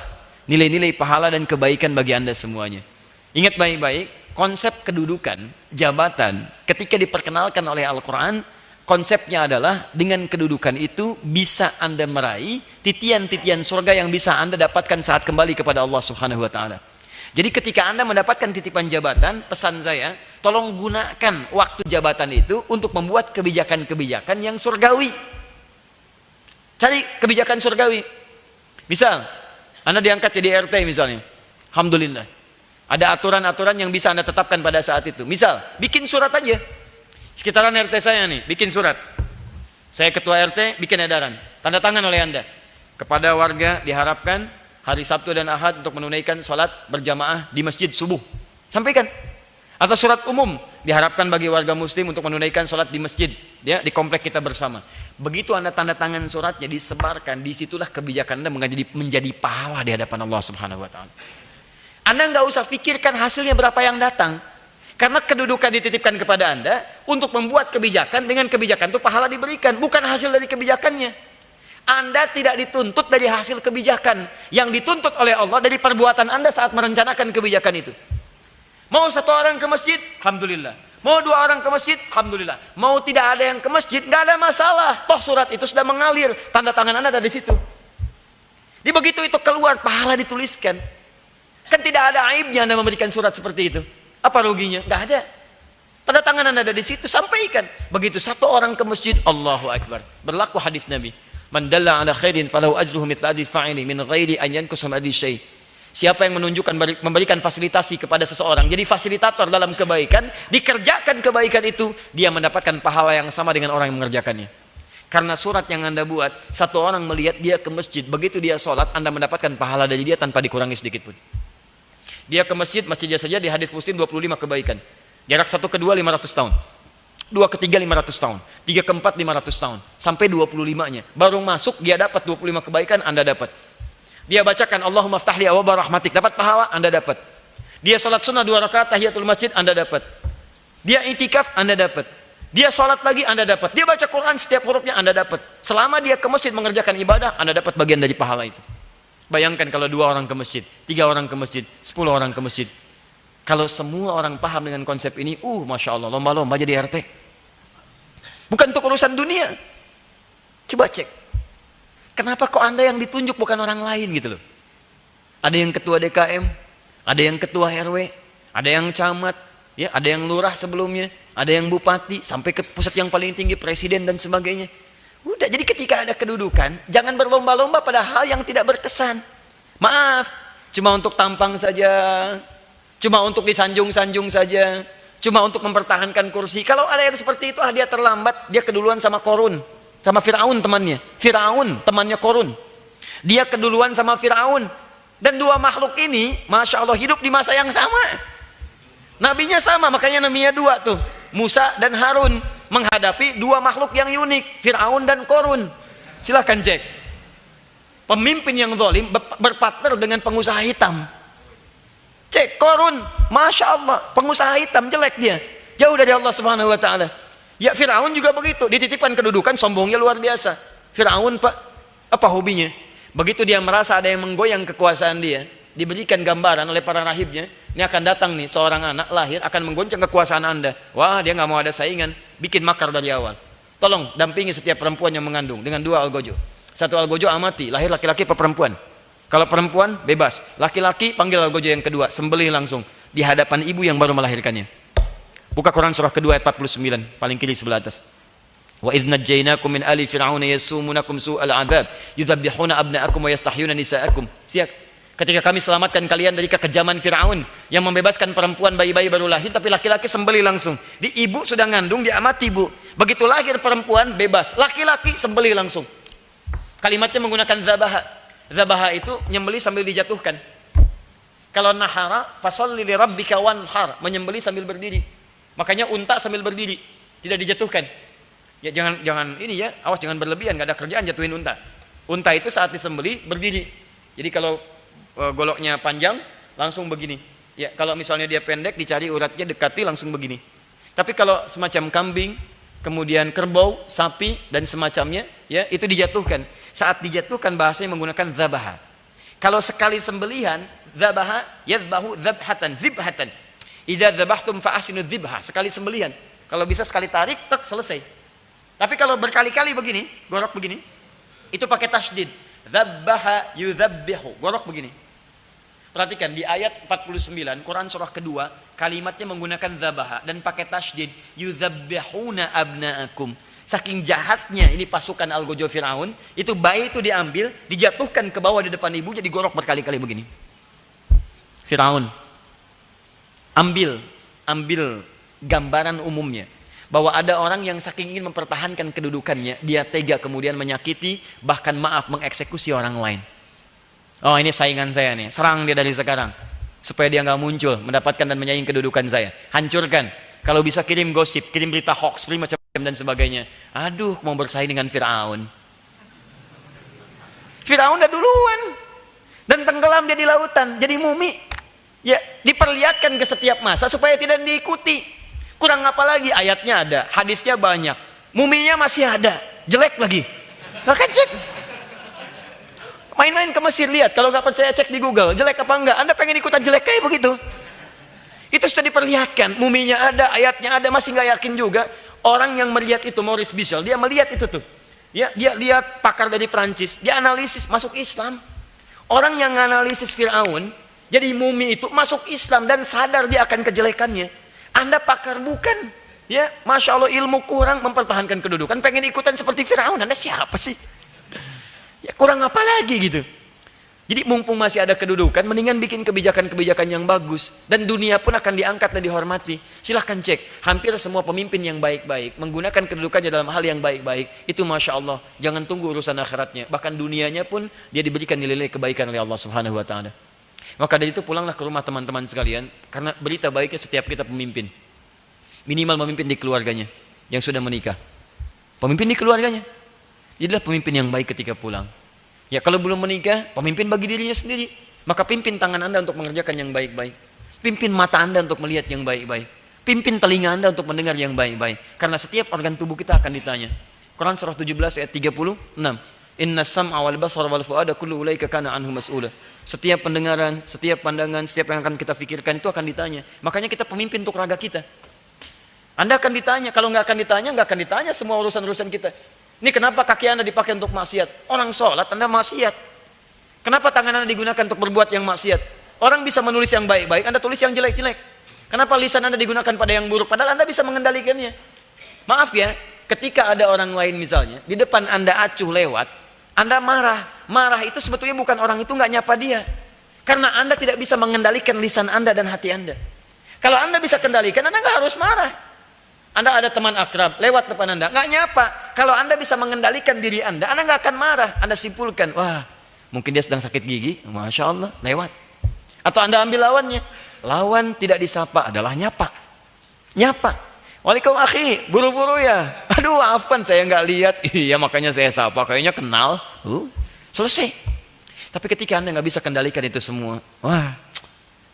nilai-nilai pahala dan kebaikan bagi Anda semuanya. Ingat baik-baik, konsep kedudukan, jabatan, ketika diperkenalkan oleh Al-Quran, konsepnya adalah dengan kedudukan itu bisa Anda meraih titian-titian surga yang bisa Anda dapatkan saat kembali kepada Allah Subhanahu wa taala. Jadi ketika Anda mendapatkan titipan jabatan, pesan saya, tolong gunakan waktu jabatan itu untuk membuat kebijakan-kebijakan yang surgawi. Cari kebijakan surgawi. Misal, Anda diangkat jadi RT misalnya. Alhamdulillah. Ada aturan-aturan yang bisa Anda tetapkan pada saat itu. Misal, bikin surat aja. Sekitaran RT saya nih, bikin surat. Saya ketua RT, bikin edaran. Tanda tangan oleh Anda. Kepada warga diharapkan hari Sabtu dan Ahad untuk menunaikan sholat berjamaah di masjid subuh. Sampaikan. Atau surat umum, diharapkan bagi warga muslim untuk menunaikan sholat di masjid, ya, di komplek kita bersama. Begitu Anda tanda tangan suratnya, disebarkan, disitulah kebijakan Anda menjadi pahala di hadapan Allah Subhanahu wa Ta'ala. Anda nggak usah pikirkan hasilnya berapa yang datang, karena kedudukan dititipkan kepada Anda untuk membuat kebijakan. Dengan kebijakan itu pahala diberikan, bukan hasil dari kebijakannya. Anda tidak dituntut dari hasil kebijakan, yang dituntut oleh Allah dari perbuatan Anda saat merencanakan kebijakan itu. Mau 1 orang ke masjid, alhamdulillah. Mau 2 orang ke masjid, alhamdulillah. Mau tidak ada yang ke masjid, nggak ada masalah. Toh surat itu sudah mengalir, tanda tangan Anda ada di situ. Di begitu itu keluar, pahala dituliskan. Kan tidak ada aibnya Anda memberikan surat seperti itu. Apa ruginya? Nggak ada. Tanda tangan Anda ada di situ, sampaikan. Begitu 1 orang ke masjid, Allahu Akbar. Berlaku hadis Nabi. Man dalla ala khairin falahu ajruhu mithla ajri fa'ili min ghairi an yanqusa min ajri syai'. Siapa yang menunjukkan, memberikan fasilitasi kepada seseorang, jadi fasilitator dalam kebaikan, dikerjakan kebaikan itu, dia mendapatkan pahala yang sama dengan orang yang mengerjakannya. Karena surat yang Anda buat, 1 orang melihat dia ke masjid, begitu dia sholat, Anda mendapatkan pahala dari dia tanpa dikurangi sedikit pun. Dia ke masjid, masjidnya saja di hadis Muslim 25 kebaikan. Jarak 1 ke 2 500 tahun. 2 ke 3 500 tahun, 3 ke 4 500 tahun, sampai 25-nya. Baru masuk dia dapat 25 kebaikan, Anda dapat. Dia bacakan Allahumma ftahli abwaaba rahmatik, dapat pahala, Anda dapat. Dia salat sunnah 2 rakaat tahiyatul masjid, Anda dapat. Dia itikaf, Anda dapat. Dia salat lagi, Anda dapat. Dia baca Quran setiap hurufnya, Anda dapat. Selama dia ke masjid mengerjakan ibadah, Anda dapat bagian dari pahala itu. Bayangkan kalau 2 orang ke masjid, 3 orang ke masjid, 10 orang ke masjid. Kalau semua orang paham dengan konsep ini, Masya Allah, lomba-lomba jadi RT. Bukan untuk urusan dunia. Coba cek. Kenapa kok Anda yang ditunjuk bukan orang lain gitu loh? Ada yang ketua DKM, ada yang ketua RW, ada yang camat, ya, ada yang lurah sebelumnya, ada yang bupati, sampai ke pusat yang paling tinggi presiden dan sebagainya. Udah, jadi ketika ada kedudukan, jangan berlomba-lomba pada hal yang tidak berkesan. Maaf, cuma untuk tampang saja, cuma untuk disanjung-sanjung saja, cuma untuk mempertahankan kursi. Kalau ada yang seperti itu, dia terlambat, dia keduluan sama Korun, sama Firaun temannya. Firaun temannya Korun. Dia keduluan sama Firaun. Dan 2 makhluk ini, Masya Allah, hidup di masa yang sama. Nabinya sama, makanya namanya 2 tuh. Musa dan Harun menghadapi 2 makhluk yang unik, Firaun dan Korun. Silahkan cek. Pemimpin yang zalim berpartner dengan pengusaha hitam. Cek Korun, Masya Allah, pengusaha hitam, jelek dia, jauh dari Allah Subhanahu wa Ta'ala. Ya, Firaun juga begitu, dititipkan kedudukan, sombongnya luar biasa. Firaun, Pak, apa hobinya? Begitu dia merasa ada yang menggoyang kekuasaan dia, diberikan gambaran oleh para rahibnya, ini akan datang nih seorang anak lahir akan menggoncang kekuasaan Anda. Wah, dia nggak mau ada saingan, bikin makar dari awal. Tolong dampingi setiap perempuan yang mengandung dengan 2 algojo. 1 algojo amati, lahir laki-laki apa perempuan. Kalau perempuan bebas, laki-laki panggil algojo yang kedua, sembelih langsung di hadapan ibu yang baru melahirkannya. Buka Quran surah kedua ayat 49, paling kiri sebelah atas. Wa idz najjaynakum min ali fir'auna yasumunakum su'al 'adzab yudzabbihuna abna'akum wa yastahyuna nisa'akum. Siap. Ketika kami selamatkan kalian dari kekejaman Firaun yang membebaskan perempuan bayi-bayi baru lahir, tapi laki-laki sembelih langsung. Di ibu sudah ngandung, diamati ibu. Begitu lahir perempuan bebas, laki-laki sembelih langsung. Kalimatnya menggunakan zabaha. Zabaha itu nyembelih sambil dijatuhkan. Kalau nahara fasholli li rabbika wanhar, menyembelih sambil berdiri. Makanya unta sambil berdiri, tidak dijatuhkan. Ya jangan ini ya, awas jangan berlebihan, nggak ada kerjaan jatuhin unta. Unta itu saat disembelih berdiri. Jadi kalau goloknya panjang langsung begini. Ya, kalau misalnya dia pendek dicari uratnya, dekati langsung begini. Tapi kalau semacam kambing, kemudian kerbau, sapi dan semacamnya, ya itu dijatuhkan. Saat dijatuhkan bahasanya menggunakan zabaha. Kalau sekali sembelihan, zabaha yadbahu zabhatan, zibhatan. Idza dzabhtum fa ahsinu dzibha, sekali sembelihan. Kalau bisa sekali tarik, tek selesai. Tapi kalau berkali-kali begini, gorok begini, itu pakai tasydid. Dzabbaha yudzabbihu, gorok begini. Perhatikan di ayat 49 Quran surah kedua, kalimatnya menggunakan dzabaha dan pakai tasydid, yudzabbihuna abna'akum. Saking jahatnya ini pasukan algojo Firaun, itu bayi itu diambil, dijatuhkan ke bawah di depan ibunya, digorok berkali-kali begini. Firaun ambil gambaran umumnya bahwa ada orang yang saking ingin mempertahankan kedudukannya, dia tega kemudian menyakiti, bahkan maaf mengeksekusi orang lain. Oh, ini saingan saya nih, serang dia dari sekarang supaya dia nggak muncul, mendapatkan dan menyaingi kedudukan saya. Hancurkan. Kalau bisa kirim gosip, kirim berita hoax, kirim macam dan sebagainya. Aduh, mau bersaing dengan Firaun. Firaun udah duluan dan tenggelam dia di lautan, jadi mumi. Ya, diperlihatkan ke setiap masa supaya tidak diikuti. Kurang apa lagi? Ayatnya ada, hadisnya banyak, muminya masih ada, jelek lagi. Nah kan cek, main-main ke Mesir, lihat. Kalau nggak percaya cek di Google, jelek apa enggak. Anda pengen ikutan jelek kayak begitu? Itu sudah diperlihatkan, muminya ada, ayatnya ada, masih nggak yakin juga. Orang yang melihat itu, Maurice Bucaille, dia melihat itu tuh. Ya, dia lihat pakar dari Prancis, dia analisis masuk Islam. Orang yang analisis Firaun jadi mumi itu masuk Islam dan sadar dia akan kejelekannya. Anda pakar bukan? Ya, masya Allah, ilmu kurang, mempertahankan kedudukan, pengen ikutan seperti Firaun. Anda siapa sih? Ya, kurang apa lagi gitu. Jadi mumpung masih ada kedudukan, mendingan bikin kebijakan-kebijakan yang bagus, dan dunia pun akan diangkat dan dihormati. Silahkan cek, hampir semua pemimpin yang baik-baik menggunakan kedudukannya dalam hal yang baik-baik. Itu masya Allah, jangan tunggu urusan akhiratnya, bahkan dunianya pun dia diberikan nilai-nilai kebaikan oleh Allah Subhanahu Wa Taala. Maka dari itu pulanglah ke rumah teman-teman sekalian, karena berita baiknya setiap kita pemimpin, minimal memimpin di keluarganya yang sudah menikah, pemimpin di keluarganya. Inilah pemimpin yang baik ketika pulang. Ya, kalau belum menikah, pemimpin bagi dirinya sendiri. Maka pimpin tangan Anda untuk mengerjakan yang baik-baik. Pimpin mata Anda untuk melihat yang baik-baik. Pimpin telinga Anda untuk mendengar yang baik-baik. Karena setiap organ tubuh kita akan ditanya. Quran surah 17 ayat 36. Inna sam'a wal basara wal fu'ada kullu ulaika kana anhu mas'ula. Setiap pendengaran, setiap pandangan, setiap yang akan kita pikirkan itu akan ditanya. Makanya kita pemimpin untuk raga kita. Anda akan ditanya. Kalau nggak akan ditanya semua urusan-urusan kita. Ini kenapa kaki Anda dipakai untuk maksiat? Orang sholat, Anda maksiat. Kenapa tangan Anda digunakan untuk berbuat yang maksiat? Orang bisa menulis yang baik-baik, Anda tulis yang jelek-jelek. Kenapa lisan Anda digunakan pada yang buruk? Padahal Anda bisa mengendalikannya. Maaf ya, ketika ada orang lain misalnya, di depan Anda acuh lewat, Anda marah. Marah itu sebetulnya bukan orang itu nggak nyapa dia. Karena Anda tidak bisa mengendalikan lisan Anda dan hati Anda. Kalau Anda bisa kendalikan, Anda nggak harus marah. Anda ada teman akrab, lewat depan Anda, nggak nyapa. Kalau Anda bisa mengendalikan diri Anda nggak akan marah. Anda simpulkan, wah, mungkin dia sedang sakit gigi, Masya Allah, lewat. Atau Anda ambil lawannya. Lawan tidak disapa adalah nyapa. Nyapa. Waalaikumsalam akhi, buru-buru ya. Aduh, afan saya nggak lihat. Iya, makanya saya sapa, kayaknya kenal. Selesai. Tapi ketika Anda nggak bisa kendalikan itu semua, wah,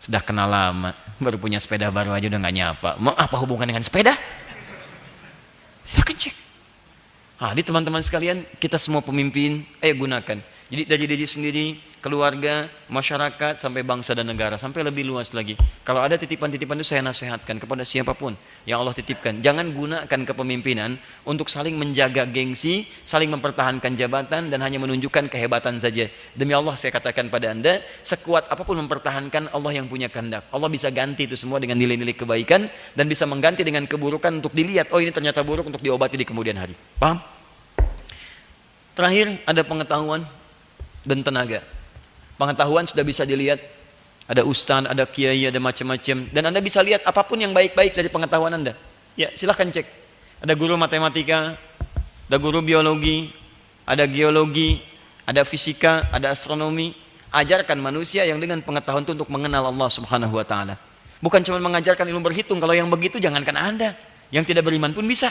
sudah kenal lama, baru punya sepeda baru aja udah nggak nyapa. Mau apa hubungan dengan sepeda? Silahkan cek. Di teman-teman sekalian, kita semua pemimpin, gunakan. Jadi dari diri sendiri, keluarga, masyarakat, sampai bangsa dan negara, sampai lebih luas lagi. Kalau ada titipan-titipan itu saya nasihatkan kepada siapapun yang Allah titipkan. Jangan gunakan kepemimpinan untuk saling menjaga gengsi, saling mempertahankan jabatan, dan hanya menunjukkan kehebatan saja. Demi Allah saya katakan pada Anda, sekuat apapun mempertahankan, Allah yang punya kehendak. Allah bisa ganti itu semua dengan nilai-nilai kebaikan, dan bisa mengganti dengan keburukan untuk dilihat, oh ini ternyata buruk, untuk diobati di kemudian hari. Paham? Terakhir, ada pengetahuan dan tenaga. Pengetahuan sudah bisa dilihat, ada ustaz, ada kiai, ada macam-macam, dan Anda bisa lihat apapun yang baik-baik dari pengetahuan Anda. Ya, silahkan cek. Ada guru matematika, ada guru biologi, ada geologi, ada fisika, ada astronomi. Ajarkan manusia yang dengan pengetahuan itu untuk mengenal Allah Subhanahu Wa Taala. Bukan cuma mengajarkan ilmu berhitung. Kalau yang begitu jangankan Anda, yang tidak beriman pun bisa.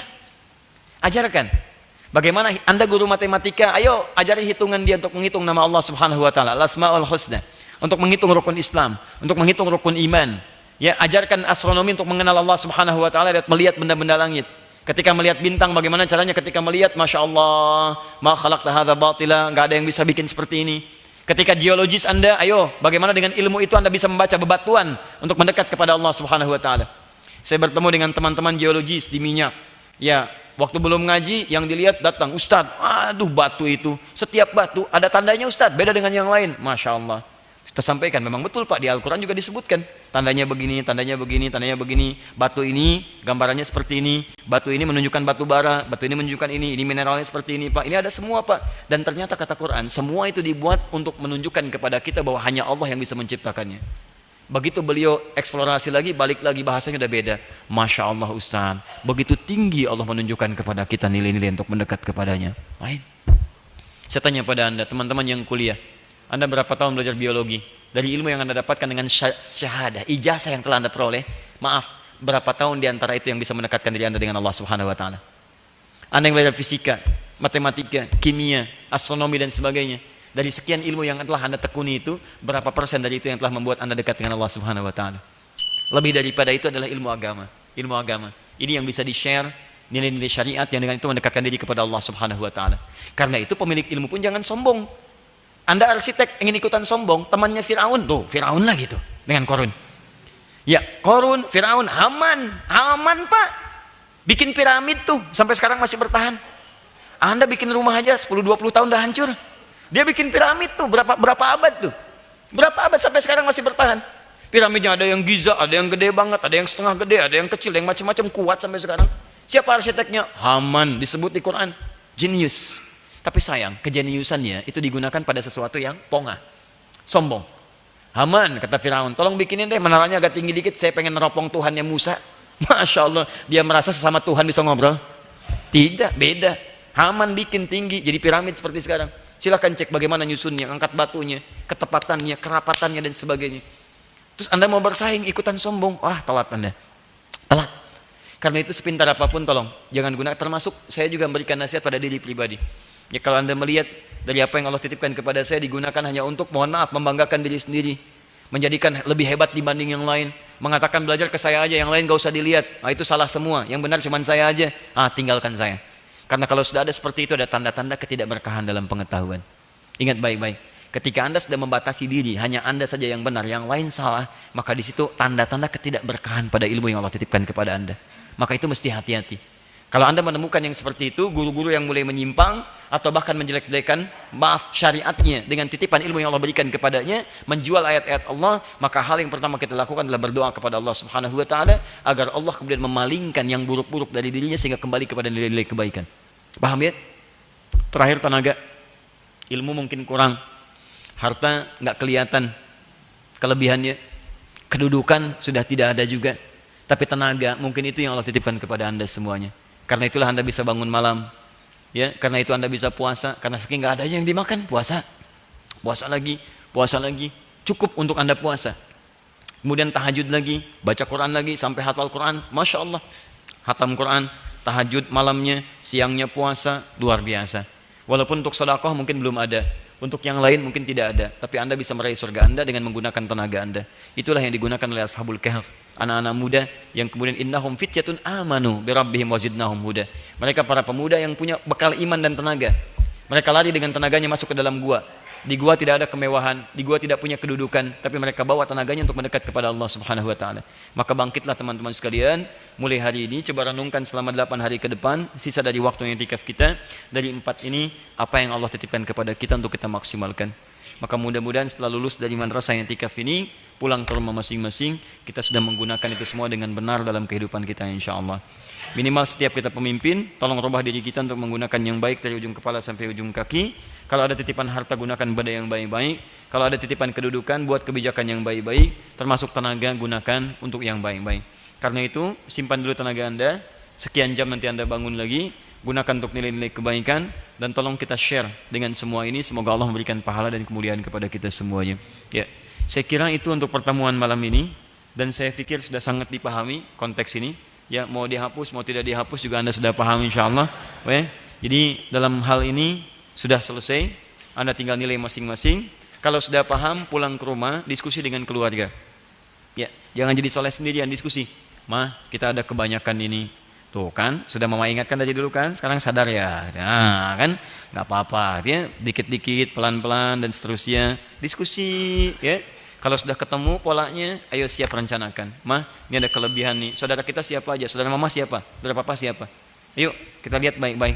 Ajarkan. Bagaimana Anda guru matematika, ayo ajari hitungan dia untuk menghitung nama Allah Subhanahu Wa Taala, Al-Asmaul Husna, untuk menghitung rukun Islam, untuk menghitung rukun iman. Ya, ajarkan astronomi untuk mengenal Allah Subhanahu Wa Taala dan melihat benda-benda langit. Ketika melihat bintang, bagaimana caranya ketika melihat, Masya Allah, ma khalaqta hadza batila, nggak ada yang bisa bikin seperti ini. Ketika geologis Anda, ayo bagaimana dengan ilmu itu Anda bisa membaca bebatuan untuk mendekat kepada Allah Subhanahu Wa Taala. Saya bertemu dengan teman-teman geologis di Minyak. Ya, waktu belum ngaji, yang dilihat datang, Ustadz, aduh batu itu, setiap batu ada tandanya Ustadz, beda dengan yang lain. Masya Allah. Kita sampaikan, memang betul Pak, di Al-Quran juga disebutkan. Tandanya begini, tandanya begini, tandanya begini. Batu ini, gambarannya seperti ini. Batu ini menunjukkan batu bara, batu ini menunjukkan ini mineralnya seperti ini Pak. Ini ada semua Pak. Dan ternyata kata Quran, semua itu dibuat untuk menunjukkan kepada kita bahwa hanya Allah yang bisa menciptakannya. Begitu beliau eksplorasi lagi, balik lagi bahasanya udah beda. Masya Allah Ustaz, begitu tinggi Allah menunjukkan kepada kita nilai-nilai untuk mendekat kepadanya. Lain. Saya tanya pada Anda, teman-teman yang kuliah, Anda berapa tahun belajar biologi? Dari ilmu yang Anda dapatkan dengan syahadah, ijazah yang telah Anda peroleh, maaf, berapa tahun di antara itu yang bisa mendekatkan diri Anda dengan Allah Subhanahu Wa Taala? Anda yang belajar fisika, matematika, kimia, astronomi dan sebagainya. Dari sekian ilmu yang telah Anda tekuni itu, berapa persen dari itu yang telah membuat Anda dekat dengan Allah Subhanahu wa taala? Lebih daripada itu adalah ilmu agama. Ilmu agama. Ini yang bisa di-share, nilai-nilai syariat yang dengan itu mendekatkan diri kepada Allah Subhanahu wa taala. Karena itu pemilik ilmu pun jangan sombong. Anda arsitek ingin ikutan sombong, temannya Firaun, tuh Firaun lah gitu dengan Korun. Ya, Korun, Firaun, Haman Pak. Bikin piramid tuh, sampai sekarang masih bertahan. Anda bikin rumah aja 10-20 tahun udah hancur. Dia bikin piramid tuh, berapa abad tuh. Berapa abad sampai sekarang masih bertahan. Piramidnya ada yang Giza, ada yang gede banget, ada yang setengah gede, ada yang kecil, ada yang macam-macam, kuat sampai sekarang. Siapa arsiteknya? Haman, disebut di Quran. Jenius. Tapi sayang, kejeniusannya itu digunakan pada sesuatu yang pongah. Sombong. Haman, kata Firaun, tolong bikinin deh menaranya agak tinggi dikit, saya pengen neropong Tuhannya Musa. Masya Allah, dia merasa sesama Tuhan bisa ngobrol? Tidak, beda. Haman bikin tinggi, jadi piramid seperti sekarang. Silahkan cek bagaimana nyusunnya, angkat batunya, ketepatannya, kerapatannya, dan sebagainya. Terus Anda mau bersaing, ikutan sombong, wah telat Anda. Telat. Karena itu sepintar apapun tolong, jangan gunakan, termasuk saya juga memberikan nasihat pada diri pribadi. Ya kalau Anda melihat dari apa yang Allah titipkan kepada saya digunakan hanya untuk, mohon maaf, membanggakan diri sendiri. Menjadikan lebih hebat dibanding yang lain. Mengatakan belajar ke saya aja, yang lain gak usah dilihat. Nah, itu salah semua, yang benar cuma saya aja. Tinggalkan saya. Karena kalau sudah ada seperti itu, ada tanda-tanda ketidakberkahan dalam pengetahuan. Ingat baik-baik, ketika Anda sudah membatasi diri, hanya Anda saja yang benar, yang lain salah, maka di situ tanda-tanda ketidakberkahan pada ilmu yang Allah titipkan kepada Anda. Maka itu mesti hati-hati. Kalau Anda menemukan yang seperti itu, guru-guru yang mulai menyimpang, atau bahkan menjelek-jelekan, maaf, syariatnya, dengan titipan ilmu yang Allah berikan kepadanya, menjual ayat-ayat Allah, maka hal yang pertama kita lakukan adalah berdoa kepada Allah Subhanahu wa ta'ala, agar Allah kemudian memalingkan yang buruk-buruk dari dirinya, sehingga kembali kepada nilai-nilai kebaikan. Paham ya? Terakhir tenaga. Ilmu mungkin kurang, harta nggak kelihatan kelebihannya, kedudukan sudah tidak ada juga, tapi tenaga mungkin itu yang Allah titipkan kepada Anda semuanya. Karena itulah Anda bisa bangun malam, ya. Karena itu Anda bisa puasa, karena saking nggak ada yang dimakan, puasa lagi, cukup untuk Anda puasa. Kemudian tahajud lagi, baca Quran lagi sampai hafal Quran, masya Allah, hatam Quran, tahajud malamnya, siangnya puasa, luar biasa. Walaupun untuk sedekah mungkin belum ada, untuk yang lain mungkin tidak ada, tapi Anda bisa meraih surga Anda dengan menggunakan tenaga Anda. Itulah yang digunakan oleh Ashabul Kahf, anak-anak muda yang kemudian innahum fityatun amanu birabbihim wazidnahum huda. Mereka para pemuda yang punya bekal iman dan tenaga. Mereka lari dengan tenaganya masuk ke dalam gua. Di gua tidak ada kemewahan, di gua tidak punya kedudukan, tapi mereka bawa tenaganya untuk mendekat kepada Allah Subhanahu wa taala. Maka bangkitlah teman-teman sekalian, mulai hari ini coba renungkan selama 8 hari ke depan, sisa dari waktu yang i'tikaf kita, dari 4 ini apa yang Allah titipkan kepada kita untuk kita maksimalkan. Maka mudah-mudahan setelah lulus dari madrasah i'tikaf ini, pulang ke rumah masing-masing, kita sudah menggunakan itu semua dengan benar dalam kehidupan kita insyaallah. Minimal setiap kita pemimpin, tolong rubah diri kita untuk menggunakan yang baik dari ujung kepala sampai ujung kaki. Kalau ada titipan harta, gunakan pada yang baik-baik. Kalau ada titipan kedudukan, buat kebijakan yang baik-baik. Termasuk tenaga, gunakan untuk yang baik-baik. Karena itu, simpan dulu tenaga Anda. Sekian jam nanti Anda bangun lagi. Gunakan untuk nilai-nilai kebaikan. Dan tolong kita share dengan semua ini. Semoga Allah memberikan pahala dan kemuliaan kepada kita semuanya. Ya, saya kira itu untuk pertemuan malam ini. Dan saya pikir sudah sangat dipahami konteks ini. Ya, mau dihapus, mau tidak dihapus juga Anda sudah paham insyaallah. Jadi dalam hal ini sudah selesai, Anda tinggal nilai masing-masing. Kalau sudah paham, pulang ke rumah, diskusi dengan keluarga. Ya, jangan jadi soleh sendirian, diskusi. Ma, kita ada kebanyakan ini. Tuh kan, sudah mama ingatkan dari dulu kan, sekarang sadar ya. Nah, kan, nggak apa-apa. Ya, dikit-dikit, pelan-pelan dan seterusnya. Diskusi, ya. Kalau sudah ketemu polanya, ayo siap rencanakan. Ma, ini ada kelebihan nih. Saudara kita siapa aja? Saudara mama siapa? Saudara papa siapa? Yuk, kita lihat baik-baik.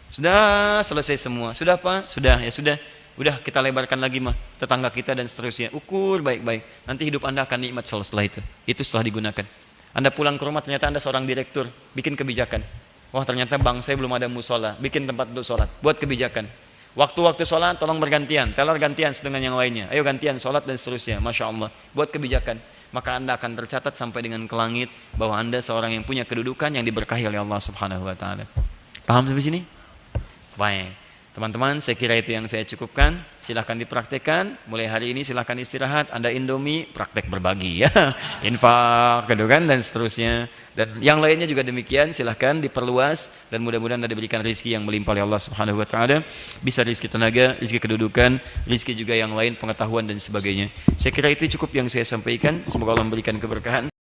Sudah selesai semua. Sudah apa? Sudah, ya sudah. Udah kita lebarkan lagi mah. Tetangga kita dan seterusnya. Ukur baik-baik. Nanti hidup Anda akan nikmat setelah itu. Itu setelah digunakan. Anda pulang ke rumah, ternyata Anda seorang direktur. Bikin kebijakan. Wah, ternyata bang saya belum ada musola. Bikin tempat untuk sholat. Buat kebijakan. Waktu-waktu sholat tolong bergantian, teller gantian dengan yang lainnya. Ayo gantian sholat dan seterusnya. Masya Allah. Buat kebijakan. Maka Anda akan tercatat sampai dengan ke langit bahwa Anda seorang yang punya kedudukan yang diberkahi oleh Allah Subhanahu wa taala. Paham sampai sini? Baik. Teman-teman, saya kira itu yang saya cukupkan. Silahkan dipraktekkan. Mulai hari ini silahkan istirahat. Anda Indomie, praktek berbagi ya. Infak, gitu kan, dan seterusnya. Dan yang lainnya juga demikian. Silahkan diperluas dan mudah-mudahan Anda diberikan rezeki yang melimpah oleh Allah Subhanahu Wa Taala. Bisa rezeki tenaga, rezeki kedudukan, rezeki juga yang lain, pengetahuan dan sebagainya. Saya kira itu cukup yang saya sampaikan. Semoga Allah memberikan keberkahan.